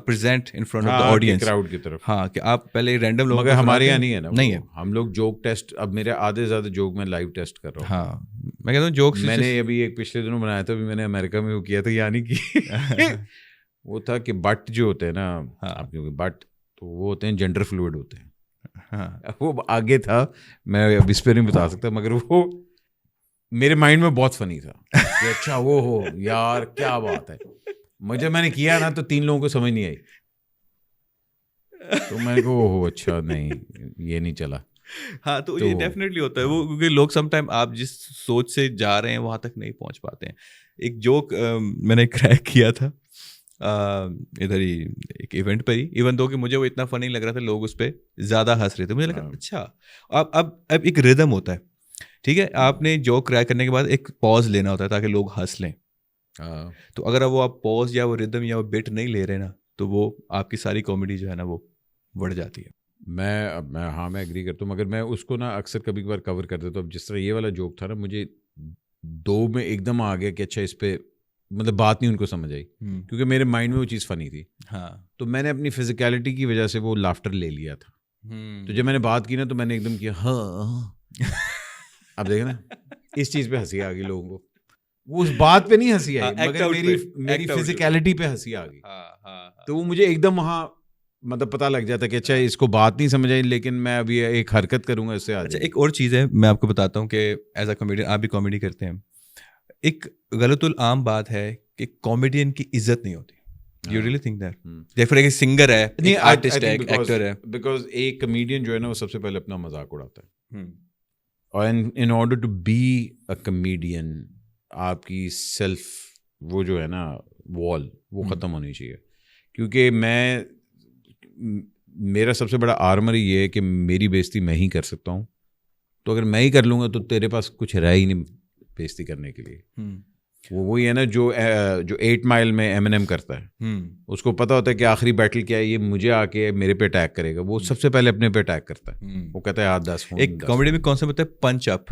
present in front of the audience, crowd کی طرف. ہاں کہ آپ پہلے رینڈم لوگوں, مگر ہمارے یہاں نہیں ہے نا, نہیں ہے. ہم لوگ جوک ٹیسٹ, اب میرے آدھے زیادہ جوک میں لائیو ٹیسٹ کر رہا ہوں. ہاں میں کہتا ہوں جوکس میں نے ابھی ایک پچھلے دنوں بنایا تھا, ابھی میں نے امریکہ میں وہ کیا تھا, یعنی کہ وہ تھا کہ بٹ جو ہوتے ہیں نا آپ کے بٹ, تو وہ ہوتے ہیں جینڈر فلوئڈ ہوتے ہیں. وہ آگے تھا, میں اب اس پہ نہیں بتا سکتا, مگر وہ میرے مائنڈ میں بہت فنی تھا کہ اچھا وہ ہو یار کیا بات ہے. میں نے کیا نا تو 3 لوگوں کو سمجھ نہیں آئی, تو میں نے کہا ہو اچھا نہیں یہ نہیں چلا. ہاں تو یہ ڈیفینیٹلی ہوتا ہے وہ, کیونکہ لوگ سم ٹائم آپ جس سوچ سے جا رہے ہیں وہاں تک نہیں پہنچ پاتے ہیں. ایک جوک میں نے کریک کیا تھا ادھر ہی ایک ایونٹ پر ہی, ایون دو کہ مجھے وہ اتنا فنی لگ رہا تھا, لوگ اس پہ زیادہ ہنس رہے تھے. مجھے لگا اچھا اب ایک ردم ہوتا ہے, ٹھیک ہے, آپ نے جوک کریک کرنے کے بعد ایک پاز لینا ہوتا ہے تاکہ لوگ ہنس لیں. تو اگر وہ آپ پاز یا وہ ردم یا وہ بٹ نہیں لے رہے نا تو وہ آپ کی ساری کامیڈی جو ہے نا وہ بڑھ جاتی ہے. میں ایگری کرتا ہوں, مگر میں اس کو نا اکثر کبھی کبھار کور کر دیتا ہوں. اب جس طرح یہ والا جوک تھا نا, مجھے 2 میں ایک دم آ گیا کہ اچھا اس پہ مطلب بات نہیں ان کو سمجھ آئی, کیونکہ میرے مائنڈ میں وہ چیز فنی تھی. ہاں تو میں نے اپنی فزیکلٹی کی وجہ سے وہ لافٹر لے لیا تھا. تو جب میں نے بات کی نا تو میں نے ایک دم کیا ہاں. اب دیکھیں نا اس چیز پہ ہنسی آ گئی لوگوں کو, وہ اس بات پہ نہیں ہنسی آئی مگر میری فزیکلٹی پہ ہنسی آ گئی. تو وہ مجھے ایک دم وہاں مطلب پتہ لگ جاتا کہ اچھا اس کو بات نہیں سمجھ آئی, لیکن میں ابھی ایک حرکت کروں گا اس سے. اچھا ایک اور چیز ہے میں آپ کو بتاتا ہوں کہ ایز اے کامیڈین آپ بھی کامیڈی کرتے ہیں. ایک غلط العام بات ہے کہ کامیڈین کی عزت نہیں ہوتی. You really think that? جیسے ایک سنگر ہے, ایک آرٹسٹ ہے, ایک ایکٹر ہے, بیکاز ایک کمیڈین جو ہے نا وہ سب سے پہلے اپنا مذاق اڑاتا ہے, اور in order to be a comedian آپ کی سیلف وہ جو ہے نا وال وہ ختم ہونی چاہیے. کیونکہ میرا سب سے بڑا آرمر یہ ہے کہ میری بےزتی میں ہی کر سکتا ہوں, تو اگر میں ہی کر لوں گا تو تیرے پاس کچھ رہا ہی نہیں بےزتی کرنے کے لیے. وہی ہے نا جو 8 مائل میں Eminem کرتا ہے, اس کو پتا ہوتا ہے کہ آخری بیٹل کیا ہے, یہ مجھے آ کے میرے پہ اٹیک کرے گا, وہ سب سے پہلے اپنے پہ اٹیک کرتا ہے. وہ کہتا ہے یار 10 فون. ایک کامیڈی میں کانسیپٹ ہوتا ہے پنچ اپ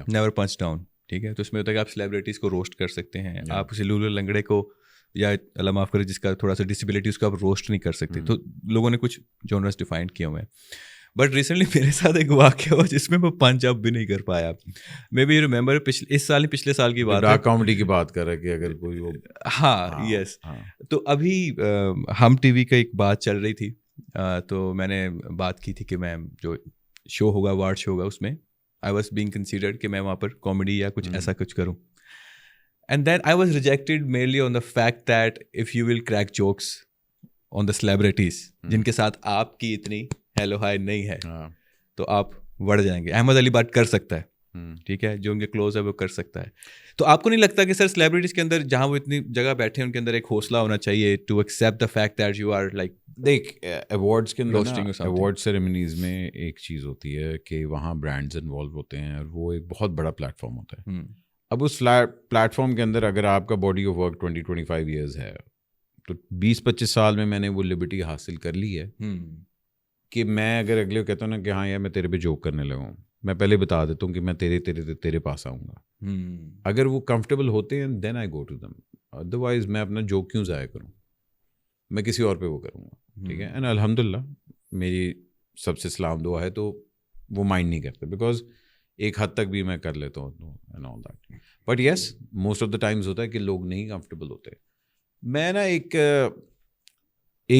نیور پنچ ڈاؤن, ٹھیک ہے. تو اس میں ہوتا ہے کہ آپ سیلیبریٹیز کو روسٹ کر سکتے ہیں, آپ کسی لولو لنگڑے کو یا اللہ معاف کرے جس کا تھوڑا سا ڈسیبلٹی اس کو آپ روسٹ نہیں کر سکتے. تو لوگوں نے کچھ جانرس ڈیفائن کیے ہوئے ہیں. بٹ ریسنٹلی میرے ساتھ ایک واقعہ ہوا جس میں میں پنچ اپ بھی نہیں کر پایا. میں بھی ریمبر پچھلے سال کی بات ہے, کامیڈی کی بات کر رہا ہے کہ اگر کوئی وہ ہاں یس. تو ابھی ہم ٹی وی کا ایک بات چل رہی تھی, تو میں نے بات کی تھی کہ میں جو شو ہوگا اوارڈ شو ہوگا اس میں آئی واز بینگ کنسیڈرڈ کہ میں وہاں پر کامیڈی یا کچھ ایسا کچھ کروں. And then I was rejected merely on the fact that if you will crack jokes on the celebrities جن کے ساتھ آپ کی اتنی ہیلو ہائی نہیں ہے تو آپ بڑھ جائیں گے. احمد علی بٹ کر سکتا ہے, ٹھیک ہے, جو ان کے کلوز ہے وہ کر سکتا ہے. تو آپ کو نہیں لگتا کہ سر سیلیبریٹیز کے اندر جہاں وہ اتنی جگہ بیٹھے ہیں ان کے اندر ایک حوصلہ ہونا چاہیے to accept the fact that you are like. دیکھ ایوارڈس کے اندر ایوارڈ سیریمنیز میں ایک چیز ہوتی ہے کہ وہاں برانڈز انوالو ہوتے ہیں اور وہ ایک بہت بڑا پلیٹ فارم ہوتا ہے. اب اس پلیٹ فارم کے اندر اگر آپ کا باڈی آف ورک 20-25 ایئرز ہے تو 20-25 سال میں میں نے وہ لبرٹی حاصل کر لی ہے کہ میں اگر اگلے کہتا ہوں نا کہ ہاں یار میں تیرے پہ جوک کرنے لگا ہوں, میں پہلے بتا دیتا ہوں کہ میں تیرے پاس آؤں گا. اگر وہ کمفرٹیبل ہوتے ہیں دین آئی گو ٹو دم, ادروائز میں اپنا جوک کیوں ضائع کروں, میں کسی اور پہ وہ کروں گا, ٹھیک ہے. اینڈ الحمد للہ میری سب سے سلام دعا ہے تو وہ مائنڈ نہیں کرتے, بیکاز ایک حد تک بھی میں کر لیتا ہوں and all that. But yes most of the times ہوتا ہے کہ لوگ نہیں کمفرٹیبل ہوتے. میں نا ایک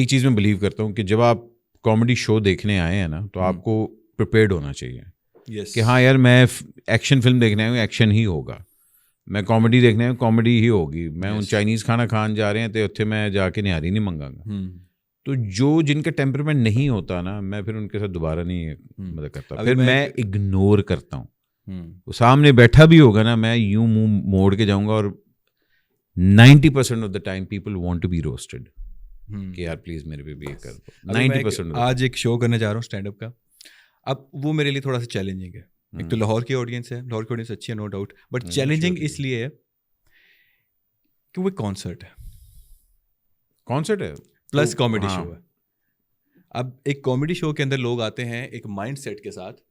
چیز میں بلیو کرتا ہوں کہ جب آپ کامیڈی شو دیکھنے آئے ہیں نا تو آپ کو پریپیئرڈ ہونا چاہیے کہ ہاں یار میں ایکشن فلم دیکھنے آیا ہوں, ایکشن ہی ہوگا. میں کامیڈی دیکھنے آیا ہوں, کامیڈی ہی ہوگی. میں ان چائنیز کھانا کھان جا رہے ہیں تو اتنے میں جا کے نہاری نہیں منگا گا. تو جن کا ٹیمپرمنٹ نہیں ہوتا نا, میں پھر ان کے ساتھ دوبارہ نہیں مدد کرتا, پھر میں اگنور کرتا ہوں. وہ سامنے بیٹھا بھی ہوگا نا, میں یوں منہ موڑ کے جاؤں گا, اور 90% of the time people want to be roasted کہ یار پلیز میرے پہ بھی ایک کر دو. 90% آج ایک شو کرنے جا رہا ہوں اسٹینڈ اپ کا. اب وہ میرے لیے تھوڑا سا چیلنجنگ ہے. ایک تو لاہور کی آڈینس ہے, لاہور کی آڈینس اچھی ہے نو ڈاؤٹ, بٹ چیلنجنگ اس لیے ہے کہ وہ کانسرٹ ہے پلس کامیڈی شو ہے. اب ایک کامیڈی شو کے اندر لوگ آتے ہیں ایک مائنڈ سیٹ کے ساتھ.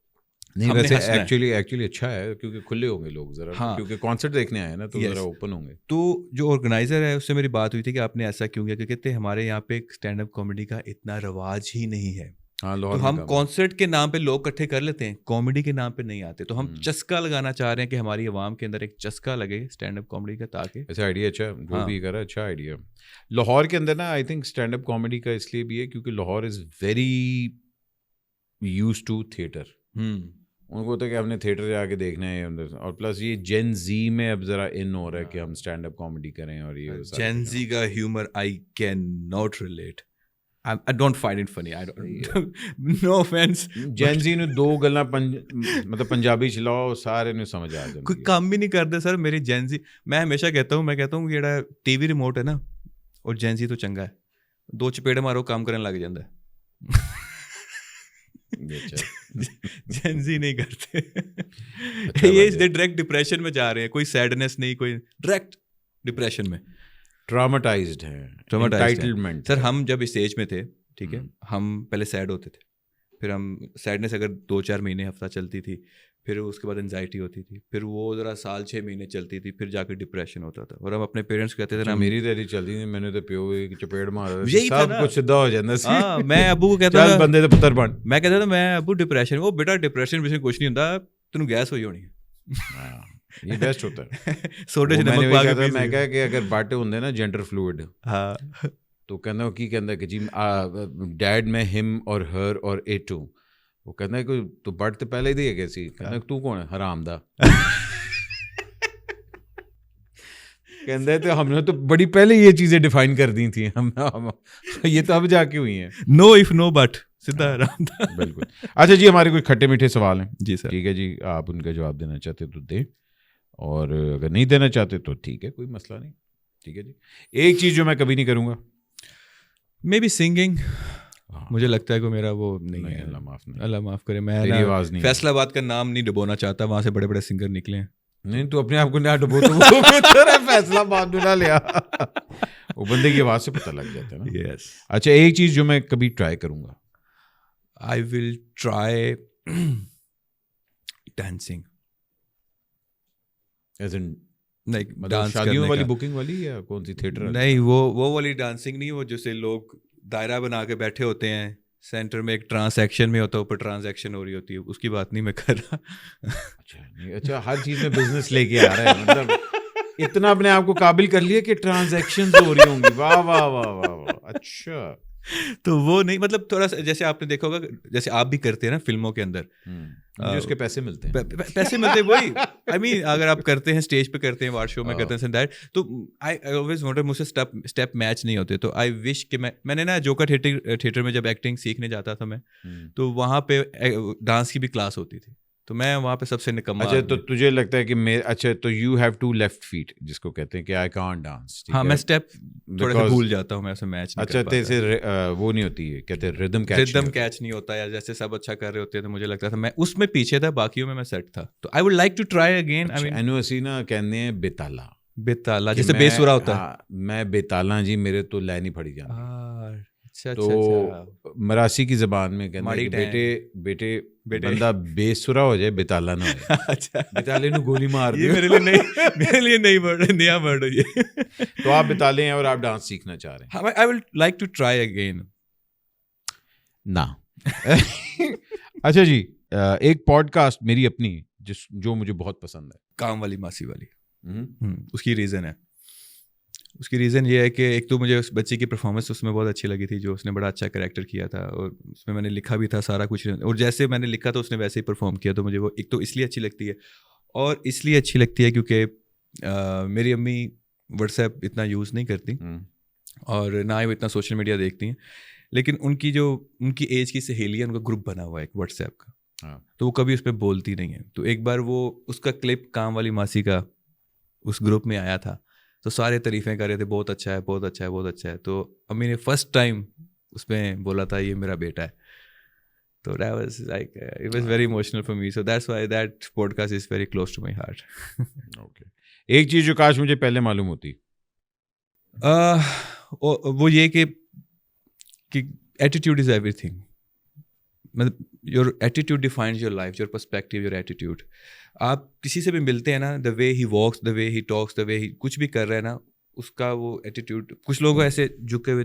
نہیں ویسے ایکچولی اچھا ہے کیونکہ کھلے ہوں گے لوگ ذرا, کیونکہ کانسرٹ دیکھنے آئے نا تو ذرا اوپن ہوں گے. تو جو آرگنائزر ہے اس سے میری بات ہوئی تھی کہ آپ نے ایسا کیوں کیا, کہ کہتے ہیں ہمارے یہاں پہ اسٹینڈ اپ کامیڈی کا اتنا رواج ہی نہیں ہے. تو ہم کانسرٹ کے نام پہ لوگ اکٹھے کر لیتے ہیں, کامیڈی کے نام پہ نہیں آتے. تو ہم چسکا لگانا چاہ رہے ہیں کہ ہماری عوام کے اندر ایک چسکا لگے اسٹینڈ اپ کامیڈی کا, تاکہ ایسا آئیڈیا اچھا جو بھی کرا, اچھا آئیڈیا. لاہور کے اندر نا I think stand up comedy کا اس لیے بھی ہے کیونکہ Lahore is very use to theatre. ان کو ہوتا ہے کہ ہم نے تھیٹر جا کے دیکھنا ہے, اور پلس یہ جین زی میں اب ذرا ان ہو رہا ہے کہ ہم اسٹینڈ اپ کامیڈی کریں. اور یہ جین زی کا humour I can not relate. I don't find it funny. I don't. No offense. Gen Z نے 2 گلاں مطلب پنجابی چلاؤ سارے نے سمجھ آ جائے. کوئی کام بھی نہیں کرتے سر میری جین زی. میں ہمیشہ کہتا ہوں کہ جڑا ٹی وی ریموٹ ہے نا, اور جین زی تو چنگا ہے, 2 چپیڑ مارو کام کرنے لگ جاتا ہے. جین زی نہیں کرتے. یہ ڈائریکٹ ڈپریشن میں جا رہے ہیں, کوئی سیڈنس نہیں, کوئی ڈائریکٹ ڈپریشن میں ٹراماٹائزڈ ہے. انٹائٹلمنٹ. سر ہم جب اس ایج میں تھے, ٹھیک ہے, ہم پہلے سیڈ ہوتے تھے, پھر ہم سیڈنس اگر 2-4 مہینے ہفتہ چلتی تھی, پھر اس کے بعد انزائٹی ہوتی تھی, پھر وہ ذرا سال 6 مہینے چلتی تھی, پھر جا کے ڈپریشن ہوتا تھا. اور ہم اپنے پیرنٹس کو کہتے تھے نا, میری تیری چلتی تھی, میں نے تو پیو چپیڑ مارا, سب کچھ سیدھا ہو جاتا سی. میں ابو کو کہتا تھا بندے تے پتر بن, میں کہتا تھا میں ابو ڈپریشن, وہ بیٹا ڈپریشن میں کچھ نہیں ہوتا, تینوں گیس ہوئی ہونی ہے. یہ بیسٹ ہوتا ہے. سوڈے سے نمک پا کے میں کہا کہ اگر باٹے ہوندے نا جینڈر فلوئڈ, ہاں, تو کہنا وہ کی کہندا کہ جی ڈیڈ میں ہم اور ہر اور اٹ ہوں. وہ کہنا ہے کہ تو بٹ تو پہلے ہی دی ہے کیسی, کہنا تو کون ہے حرام دا. کہندا ہے تو ہم نے تو بڑی پہلے یہ چیزیں ڈیفائن کر دی تھیں, ہم یہ تو اب جا کے ہوئی ہیں. نو اف نو بٹ سیدھا حرام دا. بالکل. اچھا جی, ہمارے کوئی کھٹے میٹھے سوال ہیں. جی سر. ٹھیک ہے جی, آپ ان کا جواب دینا چاہتے تو دیں, اور اگر نہیں دینا چاہتے تو ٹھیک ہے, کوئی مسئلہ نہیں. ٹھیک ہے جی. ایک چیز جو میں کبھی نہیں کروں گا, مے بی سنگنگ. مجھے لگتا ہے کہ میرا وہ نہیں ہے. اللہ معاف کرے, میں فیصلہ آباد کا نام نہیں ڈبونا چاہتا, وہاں سے بڑے بڑے سنگر نکلے ہیں. نہیں تو اپنے آپ کو نہ ڈبو, تو فیصلہ آباد نہ لیا, وہ بندے کی آواز سے پتہ لگ جاتا ہے نا. یس. اچھا ایک چیز جو میں کبھی ٹرائی کروں گا, آئی ول ٹرائی ڈانسنگ. شادیوں والی بکنگ والی یا کون سی تھیٹر؟ نہیں, وہ والی ڈانسنگ نہیں, وہ جیسے لوگ دائرہ بنا کے بیٹھے ہوتے ہیں, سینٹر میں ایک ٹرانزیکشن میں ہوتا ہے, اوپر ٹرانزیکشن ہو رہی ہوتی ہے, اس کی بات نہیں میں کر رہا. اچھا ہر چیز میں بزنس لے کے آ رہا ہے, مطلب اتنا اپنے آپ کو قابل کر لیا کہ ٹرانزیکشن ہو رہی ہوں گی. واہ واہ واہ واہ واہ. اچھا تو وہ نہیں, مطلب تھوڑا سا جیسے آپ نے دیکھا ہوگا, جیسے آپ بھی کرتے ہیں نا فلموں کے اندر, اس کے پیسے ملتے ہیں, پیسے ملتے ہیں. وہی آئی مین, اگر آپ کرتے ہیں اسٹیج پہ کرتے ہیں, وار شو میں کرتے ہیں دیٹ, تو آئی آلویز وانٹڈ, مجھ سے اسٹیپ میچ نہیں ہوتے. تو آئی وش کہ میں نے نا جوکر تھیٹر میں جب ایکٹنگ سیکھنے جاتا تھا میں, تو وہاں پہ ڈانس کی بھی کلاس ہوتی تھی, تو میں وہاں پہ سب سے نکما. اچھا تو تجھے لگتا ہے کہ اچھا تو یو ہیو 2 لیفٹ فیٹ, جس کو کہتے ہیں کہ آئی کانٹ ڈانس. ہاں, میں اسٹیپ تھوڑا سا بھول جاتا ہوں, میں ایسے میچ نہیں. اچھا تیسے وہ نہیں ہوتی ہے, کہتے ہیں ردم کیچ نہیں ہوتا, یا جیسے سب اچھا کر رہے ہوتے ہیں تو مجھے لگتا تھا میں اس میں پیچھے تھا, باقیوں میں سیٹ تھا. تو I would like to try again. اینو اسی نا کہتے ہیں بیتالا, جیسے بے سورا ہوتا ہے. میں بیتالا جی, میرے تو لے نہیں پڑی جاتی. تو مراسی کی زبان میں کہتے ہیں بیٹے بندہ بے سرا ہو جائے, بیتالا نہ ہو. اچھا, بیتالے نو گولی مار دی. میرے لیے نہیں ورڈ, نیا ورڈ ہے یہ. تو آپ بیتالے ہیں اور آپ ڈانس سیکھنا چاہ رہے ہیں. I would like to try again. نہ. اچھا جی, ایک پوڈ کاسٹ میری اپنی جو مجھے بہت پسند ہے, کام والی ماسی والی. اس کی ریزن ہے, اس کی ریزن یہ ہے کہ ایک تو مجھے اس بچے کی پرفارمنس اس میں بہت اچھی لگی تھی, جو اس نے بڑا اچھا کریکٹر کیا تھا, اور اس میں نے لکھا بھی تھا سارا کچھ, اور جیسے میں نے لکھا تو اس نے ویسے ہی پرفارم کیا, تو مجھے وہ ایک تو اس لیے اچھی لگتی ہے, اور اس لیے اچھی لگتی ہے کیونکہ میری امی واٹس ایپ اتنا یوز نہیں کرتی, اور نہ ہی وہ اتنا سوشل میڈیا دیکھتی ہیں, لیکن ان کی ایج کی سہیلی ہے, ان کا گروپ بنا ہوا ہے ایک واٹس ایپ کا, تو وہ کبھی اس پہ بولتی نہیں ہے. تو ایک بار وہ اس کا کلپ کام والی ماسی کا اس گروپ میں آیا تھا, تو سارے تعریفیں کر رہے تھے, بہت اچھا ہے, بہت اچھا ہے, بہت اچھا ہے. تو امی نے فرسٹ ٹائم اس میں بولا تھا یہ میرا بیٹا ہے, تو that was like it was very emotional for me, so that's why that podcast is very close to my heart. Okay. ایک چیز جو کاش مجھے پہلے معلوم ہوتی, وہ یہ کہ ایٹیٹیوڈ از ایوری تھنگ. مطلب your attitude defines your life, your perspective, your attitude. آپ کسی سے بھی ملتے ہیں نا, دا وے ہی واکس, دا وے ہی ٹاکس, دا وے ہی کچھ بھی کر رہے ہیں نا, اس کا وہ ایٹیٹیوڈ. کچھ لوگ ایسے جھکے ہوئے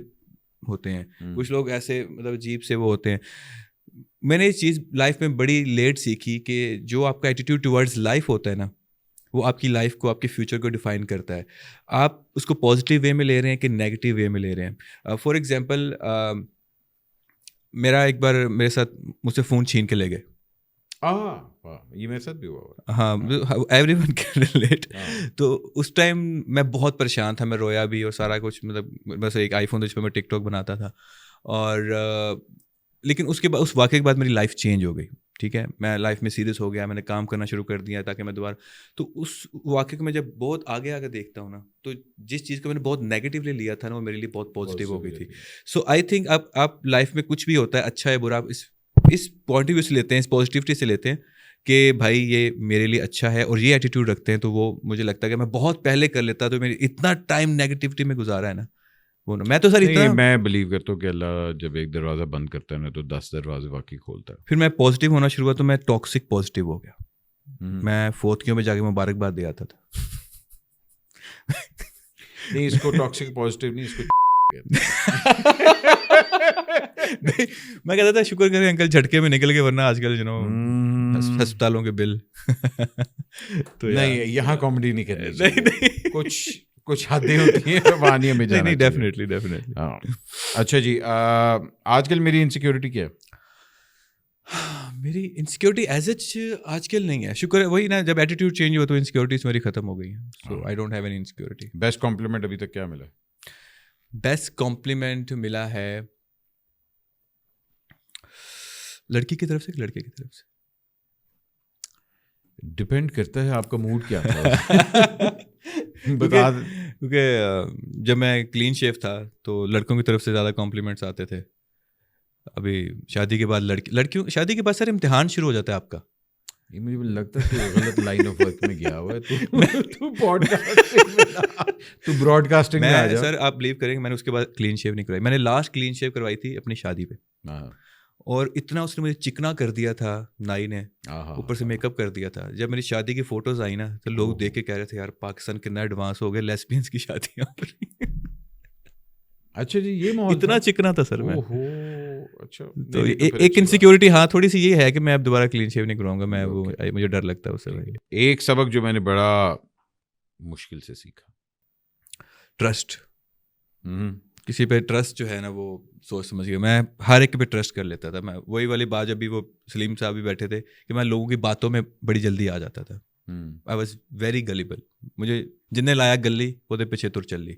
ہوتے ہیں, کچھ لوگ ایسے مطلب عجیب سے وہ ہوتے ہیں. میں نے یہ چیز لائف میں بڑی لیٹ سیکھی کہ جو آپ کا ایٹیٹیوڈ ٹورڈز لائف ہوتا ہے نا, وہ آپ کی لائف کو, آپ کے فیوچر کو ڈیفائن کرتا ہے. آپ اس کو پازیٹیو وے میں لے رہے ہیں کہ نیگیٹیو وے میں لے رہے ہیں. فار ایگزامپل, میرا ایک بار میرے ساتھ مجھ سے فون چھین کے لے گئے. یہ میرے ساتھ بھی ہوا. ہاں, ایوری ون کین ریلیٹ. تو اس ٹائم میں بہت پریشان تھا, میں رویا بھی اور سارا کچھ, مطلب بس ایک آئی فون تھا جس پہ میں ٹک ٹاک بناتا تھا. اور لیکن اس کے بعد, اس واقعے کے بعد میری لائف چینج ہو گئی. ٹھیک ہے, میں لائف میں سیریس ہو گیا, میں نے کام کرنا شروع کر دیا تاکہ میں دوبارہ. تو اس واقعے کو میں جب بہت آگے دیکھتا ہوں نا, تو جس چیز کو میں نے بہت نیگیٹیولی لیا تھا نا, وہ میرے لیے بہت پازیٹیو ہو گئی تھی. سو آئی تھنک آپ لائف میں کچھ بھی ہوتا ہے, اچھا ہے برا, آپ اس پوائنٹ آف ویو سے لیتے ہیں, اس پازیٹیوٹی سے لیتے ہیں کہ بھائی یہ میرے لیے اچھا ہے, اور یہ ایٹیٹیوڈ رکھتے ہیں, تو وہ مجھے لگتا ہے کہ میں بہت پہلے کر لیتا, تو میری اتنا ٹائم نیگیٹیوٹی میں گزارا ہے نا وہ. میں تو سر اتنا, میں بلیو کرتا ہوں کہ اللہ جب ایک دروازہ بند کرتا ہے نا تو 10 دروازے واقعی کھولتا ہے. پھر میں پازیٹیو ہونا شروع ہوا, تو میں ٹاکسک پازیٹیو ہو گیا. میں فوتکیوں میں جا کے مبارکباد دے آتا تھا. نہیں, اس کو ٹاکسک پازیٹیو نہیں, اس کو میں کہتا تھا شکر کریں انکل جھٹکے میں نکل گئے, ورنہ آج کل ہسپتالوں کے بل. تو نہیں, یہاں کامیڈی نہیں کرنی چاہیے, کچھ حدیں ہوتی ہیں, وانیہ میں جانا. نہیں, ڈیفینیٹلی. اچھا جی, آج کل میری انسیکیورٹی کیا ہے؟ میری انسیکیورٹی ایز اچ آج کل نہیں ہے, شکر ہے. وہی نا, جب ایٹیٹیوڈ چینج ہوا تو انسیکیورٹیز میری ختم ہو گئی ہیں. So I don't have any insecurity. Best compliment ابھی تک کیا ملا؟ بیسٹ کمپلیمنٹ ملا ہے لڑکی کی طرف سے کہ لڑکے کی طرف سے؟ ڈپینڈ کرتا ہے آپ کا موڈ کیا تھا. بتا. کیونکہ جب میں کلین شیف تھا تو لڑکوں کی طرف سے زیادہ کمپلیمنٹس آتے تھے. ابھی شادی کے بعد لڑکیوں شادی کے بعد سر امتحان شروع ہو جاتا ہے آپ کا. مجھے لگتا ہے کہ غلط لائن آف ورک میں گیا ہوا ہے تو براڈ کاسٹنگ میں آ جا. سر آپ بلیو کریں گے, میں نے اس کے بعد کلین شیو نہیں کروائی. میں نے لاسٹ کلین شیو کروائی تھی اپنی شادی پہ, اور اتنا اس نے مجھے چکنا کر دیا تھا نائی نے, اوپر سے میک اپ کر دیا تھا. جب میری شادی کی فوٹوز آئی نا, تو لوگ دیکھ کے کہہ رہے تھے یار پاکستان کتنا ایڈوانس ہو گیا, لیسبینس کی شادیاں. اچھا جی, یہ اتنا چکنا تھا سر میں. اچھا, تو ایک انسیکیورٹی ہاں تھوڑی سی یہ ہے کہ میں اب دوبارہ کلین شیو نہیں کراؤں گا. میں وہ مجھے ڈر لگتا ہے اس سے. ایک سبق جو میں نے بڑا مشکل سے سیکھا, ٹرسٹ. کسی پہ ٹرسٹ جو ہے نا, وہ سوچ سمجھ کے, میں ہر ایک پہ ٹرسٹ کر لیتا تھا. میں وہی والی بات, جب بھی وہ سلیم صاحب بھی بیٹھے تھے, کہ میں لوگوں کی باتوں میں بڑی جلدی آ جاتا تھا. I was very گلیبل. مجھے جن نے لایا گلی وہ پیچھے تر چل لی.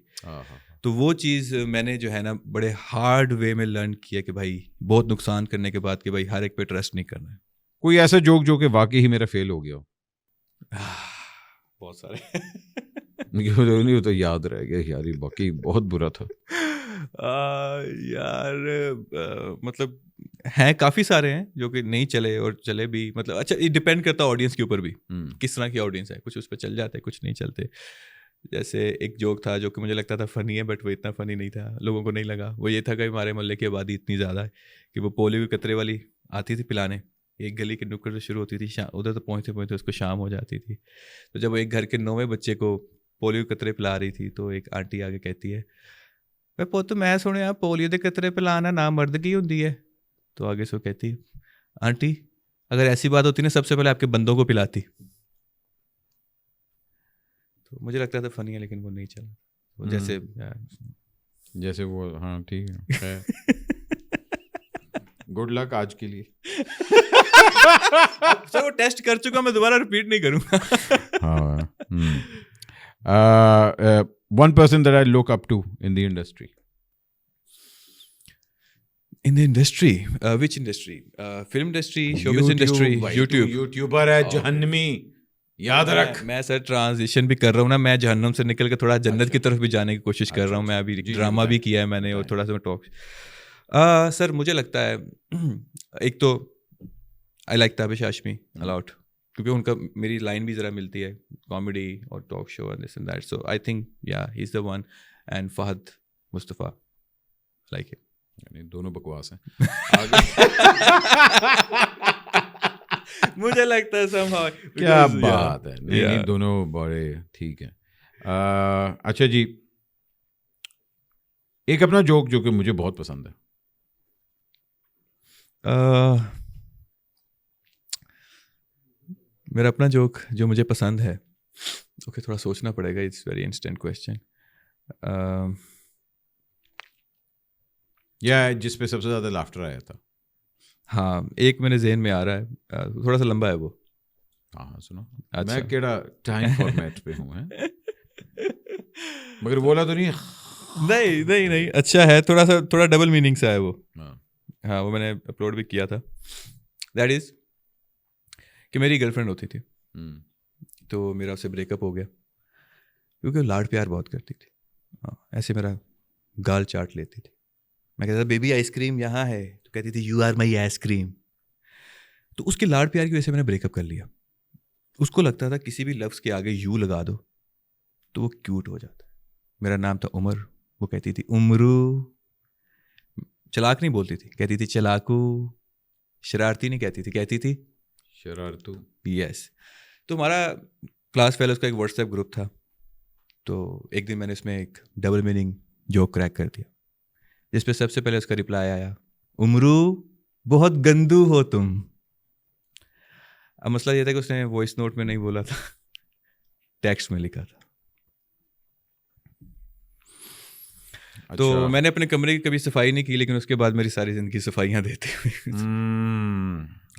تو وہ چیز میں نے جو ہے نا بڑے ہارڈ وے میں لرن کیا کہ بھائی بہت نقصان کرنے کے بعد کہ بھائی ہر ایک پہ ٹرسٹ نہیں کرنا ہے. کوئی ایسا جوک جو کہ واقعی ہی میرا فیل ہو گیا ہو؟ بہت سارے. نہیں تو یاد رہ گیا یار, یہ واقعی بہت برا تھا یار. مطلب ہیں کافی سارے ہیں جو کہ نہیں چلے اور چلے بھی. مطلب اچھا, یہ ڈپینڈ کرتا ہے آڈینس کے اوپر بھی, کس طرح کی آڈینس ہے. کچھ اس پہ چل جاتے, کچھ نہیں چلتے. جیسے ایک جوک تھا جو کہ مجھے لگتا تھا فنی ہے, بٹ وہ اتنا فنی نہیں تھا, لوگوں کو نہیں لگا. وہ یہ تھا کہ ہمارے محلے کی آبادی اتنی زیادہ ہے کہ وہ پولیو کے قطرے والی آتی تھی پلانے. ایک گلی کے نکڑ سے شروع ہوتی تھی, ادھر تو پہنچتے پہنچتے اس کو شام ہو جاتی تھی. تو جب وہ ایک گھر کے 9ویں بچے کو پولیو قطرے پلا رہی تھی, تو ایک آنٹی آگے کہتی ہے, بھائی پوت میں سنیا پولیو کے قطرے پلانا نہ مردگی ہوتی ہے. تو آگے سے وہ کہتی ہے, آنٹی اگر ایسی بات ہوتی نا سب سے پہلے آپ کے بندوں کو پلاتی. تو مجھے لگتا تھا فنی ہے لیکن وہ نہیں چلا. جیسے وہ ہاں ٹھیک ہے. گڈ لک آج کے لیے. سر وہ ٹیسٹ کر چکا, میں دوبارہ ریپیٹ نہیں کروں گا. One person that I look up to in the industry. In the industry, which industry? Film industry, showbiz industry, YouTube. YouTuber ہے جہنمی, یاد رکھ. میں سر ٹرانزیشن بھی کر رہا ہوں نا, میں جہنم سے نکل کے تھوڑا جنت کی طرف بھی جانے کی کوشش کر رہا ہوں. میں ابھی ڈرامہ بھی کیا ہے میں نے, اور تھوڑا سا ٹاک. سر مجھے لگتا ہے ایک تو I like Tabish Hashmi allot, کیونکہ ان کا میری لائن بھی ذرا ملتی ہے, کامیڈی اور talk show and this and that. So I think yeah he is the one. And Fahad Mustafa like it. دونوں بکواس ہیں. مجھے لگتا ہے somehow. کیا بات ہے. نہیں دونوں بڑے ٹھیک ہیں. اچھا جی, ایک اپنا جوک جو کہ مجھے بہت پسند ہے. میرا اپنا جوک جو مجھے پسند ہے, اوکے تھوڑا سوچنا پڑے گا, اٹس ویری انسٹنٹ کویسچن. یا جس پہ سب سے زیادہ لافٹر آیا تھا. ہاں ایک میرے ذہن میں آ رہا ہے, تھوڑا سا لمبا ہے وہ. ہاں سنو, میں کیڑا ٹائم فارمیٹ پہ ہوں مگر بولا تو نہیں. نہیں اچھا ہے, تھوڑا ڈبل میننگ سا ہے وہ. ہاں وہ میں نے اپلوڈ بھی کیا تھا. دیٹ از کہ میری گرل فرینڈ ہوتی تھی, تو میرا اس سے بریک اپ ہو گیا کیونکہ وہ لاڈ پیار بہت کرتی تھی. ایسے میرا گال چاٹ لیتی تھی. میں کہتا تھا بیبی آئس کریم یہاں ہے, تو کہتی تھی you are my ice cream. تو اس کے لاڈ پیار کی وجہ سے میں نے بریک اپ کر لیا. اس کو لگتا تھا کسی بھی لفظ کے آگے یو لگا دو تو وہ کیوٹ ہو جاتا ہے. میرا نام تھا عمر, وہ کہتی تھی عمرو. چلاک نہیں بولتی تھی, کہتی تھی چلاکو. شرارتی نہیں کہتی تھی شرارتو. یس. تو ہمارا کلاس فیلوز کا ایک واٹس ایپ گروپ تھا, تو ایک دن میں نے اس میں ایک ڈبل میننگ جوک کریک کر دیا, جس پہ سب سے پہلے اس کا رپلائی آیا عمرو بہت گندو ہو تم. اب مسئلہ یہ تھا کہ اس نے وائس نوٹ میں نہیں بولا تھا, ٹیکسٹ میں لکھا تھا. تو میں نے اپنے کمرے کی کبھی صفائی نہیں کی, لیکن اس کے بعد میری ساری زندگی صفائیاں دیتے ہوئے.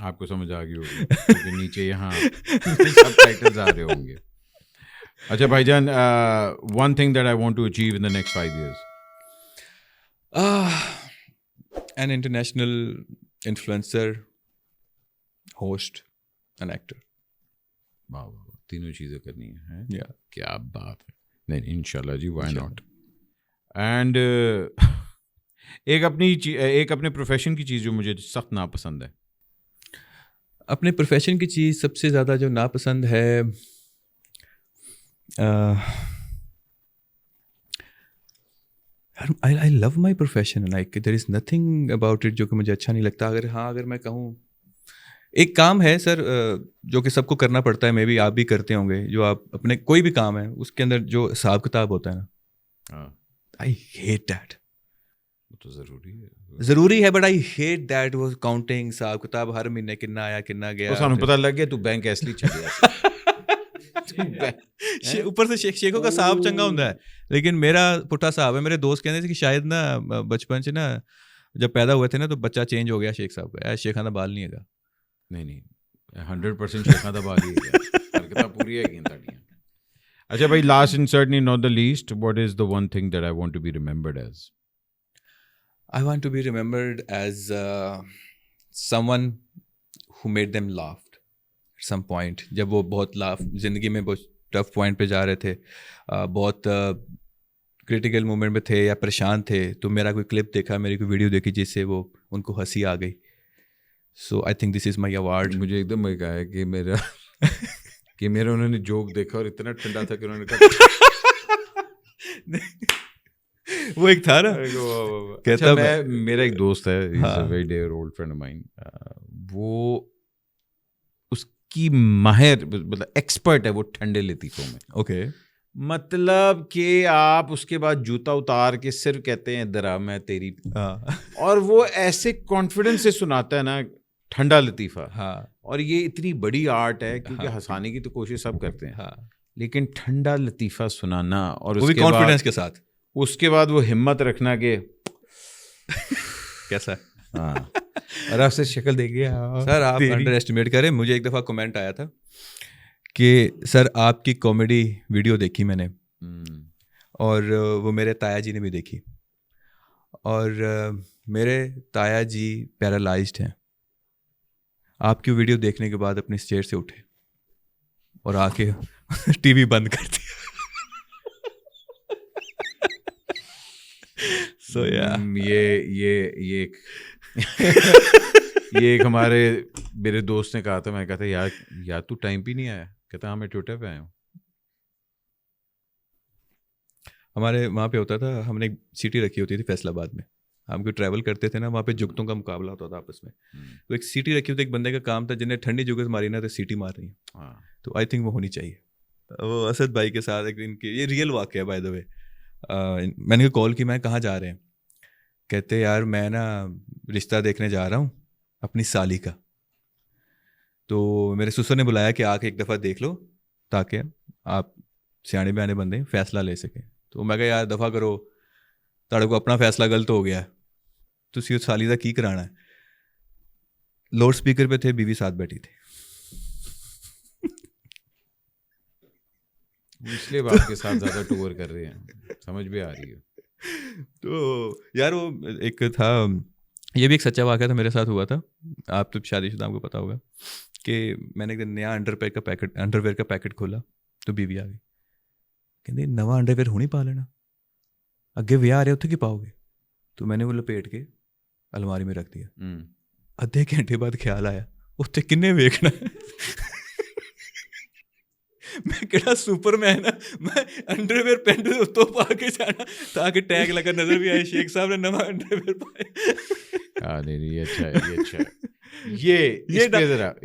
آپ کو سمجھ آ گئی ہوگی کیونکہ نیچے یہاں سب ٹائٹلز آ رہے ہوں گے. اچھا بھائی جان, one thing that I want to achieve in the next 5 years. An international influencer, host, an actor. واہ تینوں چیزیں کرنی ہیں. Yeah. کیا بات ہے. نہیں انشاءاللہ جی, وائی ناٹ. اینڈ ایک اپنے پروفیشن کی چیز جو مجھے سخت ناپسند ہے. اپنے پروفیشن کی چیز سب سے زیادہ جو ناپسند ہے, I love my profession, like there is nothing about it جو کہ مجھے اچھا نہیں لگتا. اگر میں کہوں ایک کام ہے سر جو کہ سب کو کرنا پڑتا ہے, میں بھی آپ بھی کرتے ہوں گے, جو آپ اپنے کوئی بھی کام ہے اس کے اندر جو حساب کتاب ہوتا ہے نا, I hate that. وہ تو ضروری ہے, بٹ I hate that. وہ کاؤنٹنگ, حساب کتاب, ہر مہینے کتنا آیا کتنا گیا, سانو پتہ لگ گیا تو بینک اس لیے چل گیا. اوپر سے شیخوں کا صاحب چنگا ہوتا ہے, لیکن میرا پٹھا صاحب ہے. میرے دوست کہتے تھے کہ شاید نا بچپن سے نا جب پیدا ہوئے تھے نا تو بچہ چینج ہو گیا شیخ صاحب کا. شیخانہ بال نہیں ہے گا. نہیں 100% شیخانہ بال ہی ہے, حرکتیں پوری ہے گی تاڑیاں. اچھا بھائی, last and certainly not the least, what is the one thing that I want to be remembered as? I want to be remembered as someone who made them laugh at some point. جب وہ بہت زندگی میں بہت tough point پہ جا رہے تھے, بہت کریٹیکل مومنٹ میں تھے یا پریشان تھے, تو میرا کوئی کلپ دیکھا, میری کوئی ویڈیو دیکھی جس سے وہ ان کو ہنسی آ گئی. So I think this is my award. مجھے ایک دم ایک آیا کہ میرا انہوں نے جوک دیکھا اور اتنا ٹھنڈا تھا کہ انہوں نے کہا وہ ایک تھا نا, کہتا میرا ایک دوست ہے, very dear old friend of mine, وہ اس کی ماہر مطلب ایکسپرٹ ہے وہ ٹھنڈے لطیفوں میں. اوکے, مطلب کہ آپ اس کے بعد جوتا اتار کے صرف کہتے ہیں درا میں تیری, اور وہ ایسے کانفیڈنس سے سناتا ہے نا ٹھنڈا لطیفہ. ہاں اور یہ اتنی بڑی آرٹ ہے کیونکہ ہنسانے کی تو کوشش سب کرتے ہیں, ہاں, لیکن ٹھنڈا لطیفہ سنانا اور وہ بھی کانفیڈنس کے ساتھ, اس کے بعد وہ ہمت رکھنا کہ کیسا, ہاں, اور آپ سے شکل دیکھیے سر آپ انڈر ایسٹیمیٹ کریں. مجھے ایک دفعہ کمنٹ آیا تھا کہ سر آپ کی کامیڈی ویڈیو دیکھی میں نے, اور وہ میرے تایا جی نے بھی دیکھی, اور میرے تایا جی پیرالائزڈ ہیں. آپ کی ویڈیو دیکھنے کے بعد اپنی اسٹیئر سے اٹھے اور آ کے ٹی وی بند کر دیا. سو یہ ایک ہمارے میرے دوست نے کہا تھا, میں کہا تھا یار تو ٹائم پہ نہیں آیا, کہتا ہاں میں ٹویٹر پہ آیا ہوں. ہمارے وہاں پہ ہوتا تھا, ہم نے ایک سٹی رکھی ہوتی تھی فیصل آباد میں, ہم کو ٹریول کرتے تھے نا, وہاں پہ جگتوں کا مقابلہ ہوتا تھا آپس میں. تو ایک سیٹی رکھی ہوتی, ایک بندے کا کام تھا جنہیں ٹھنڈی جگت ماری نا تو سیٹی مار رہی ہیں, تو آئی تھنک وہ ہونی چاہیے. وہ اسد بھائی کے ساتھ ایک ان کی, یہ ریئل واقعہ ہے بائی دا وے. میں نے کال کی, میں کہاں جا رہے ہیں, کہتے یار میں نا رشتہ دیکھنے جا رہا ہوں اپنی سالی کا, تو میرے سسر نے بلایا کہ آ کے ایک دفعہ دیکھ لو تاکہ آپ سیانے بیانے بندے فیصلہ لے سکیں. تو میں کہا یار دفعہ کرو, تاڑے کو اپنا فیصلہ غلط ہو گیا, تسی سالی دا کی کرانا ہے. لاؤڈ اسپیکر پہ تھے, بیوی ساتھ بیٹھی تھی. اس لیے آپ کے ساتھ زیادہ ٹور کر رہے ہیں, سمجھ بھی آ رہی ہے. تو یار وہ ایک تھا, یہ بھی ایک سچا واقعہ تھا میرے ساتھ ہوا تھا. آپ تو شادی شدہ, آپ کو پتا ہوگا کہ میں نے ایک نیا انڈر ویئر کا پیکٹ کھولا تو بیوی آ گئی, کہ نواں انڈر ویئر ہونی پا لینا, اگے ویاہ آ رہے اتنے کی پاؤ گے. تو میں نے وہ لپیٹ کے الماری میں رکھ دیا. ادھے گھنٹے بعد خیال آیا اتنے کنے ویکھنا, میں کہڑا سپر مین ہے, میں انڈر ویئر پینٹ اتوں پا کے جانا تاکہ ٹیگ لگا نظر بھی آئے شیخ صاحب نے نواں انڈر ویئر پائے. نہیں اچھا ہے, یہ اچھا ہے,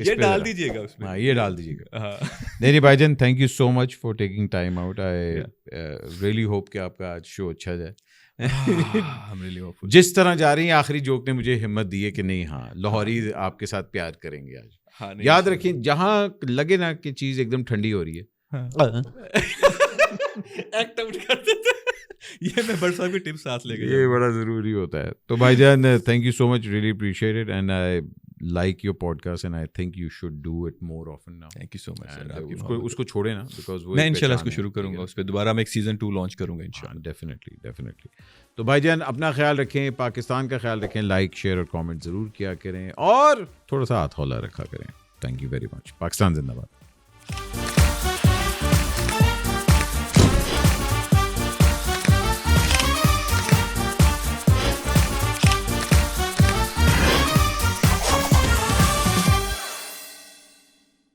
یہ ڈال دیجیے گا اس میں, ہاں یہ ڈال دیجیے گا. نہیں بھائی جان, thank you so much for taking time out. I really hope کہ آپ کا آج شو اچھا جائے. جس طرح جا رہی ہیں آخری جوک نے مجھے ہمت دی ہے کہ نہیں, ہاں لاہوری آپ کے ساتھ پیار کریں گے آج. یاد رکھیں جہاں لگے نا کہ چیز ایک دم ٹھنڈی ہو رہی ہے, ایکٹ آؤٹ کرتے تھے. یہ میں بڑا صاحب کی ٹپ ساتھ لے گیا, یہ بڑا ضروری ہوتا ہے. تو بھائی جان thank you so much, really appreciate it, and I like your podcast and I think you should do it more often now. Thank you so much. اس کو چھوڑے نا, بیکاز وہ میں انشاءاللہ اس کو شروع کروں گا, اس پہ دوبارہ میں ایک سیزن 2 لانچ کروں گا انشاءاللہ. ڈیفینیٹلی. تو بھائی جان اپنا خیال رکھیں, پاکستان کا خیال رکھیں, لائک شیئر اور کامنٹ ضرور کیا کریں, اور تھوڑا سا ہاتھ ہولا رکھا کریں. تھینک یو ویری مچ. پاکستان زندہ باد.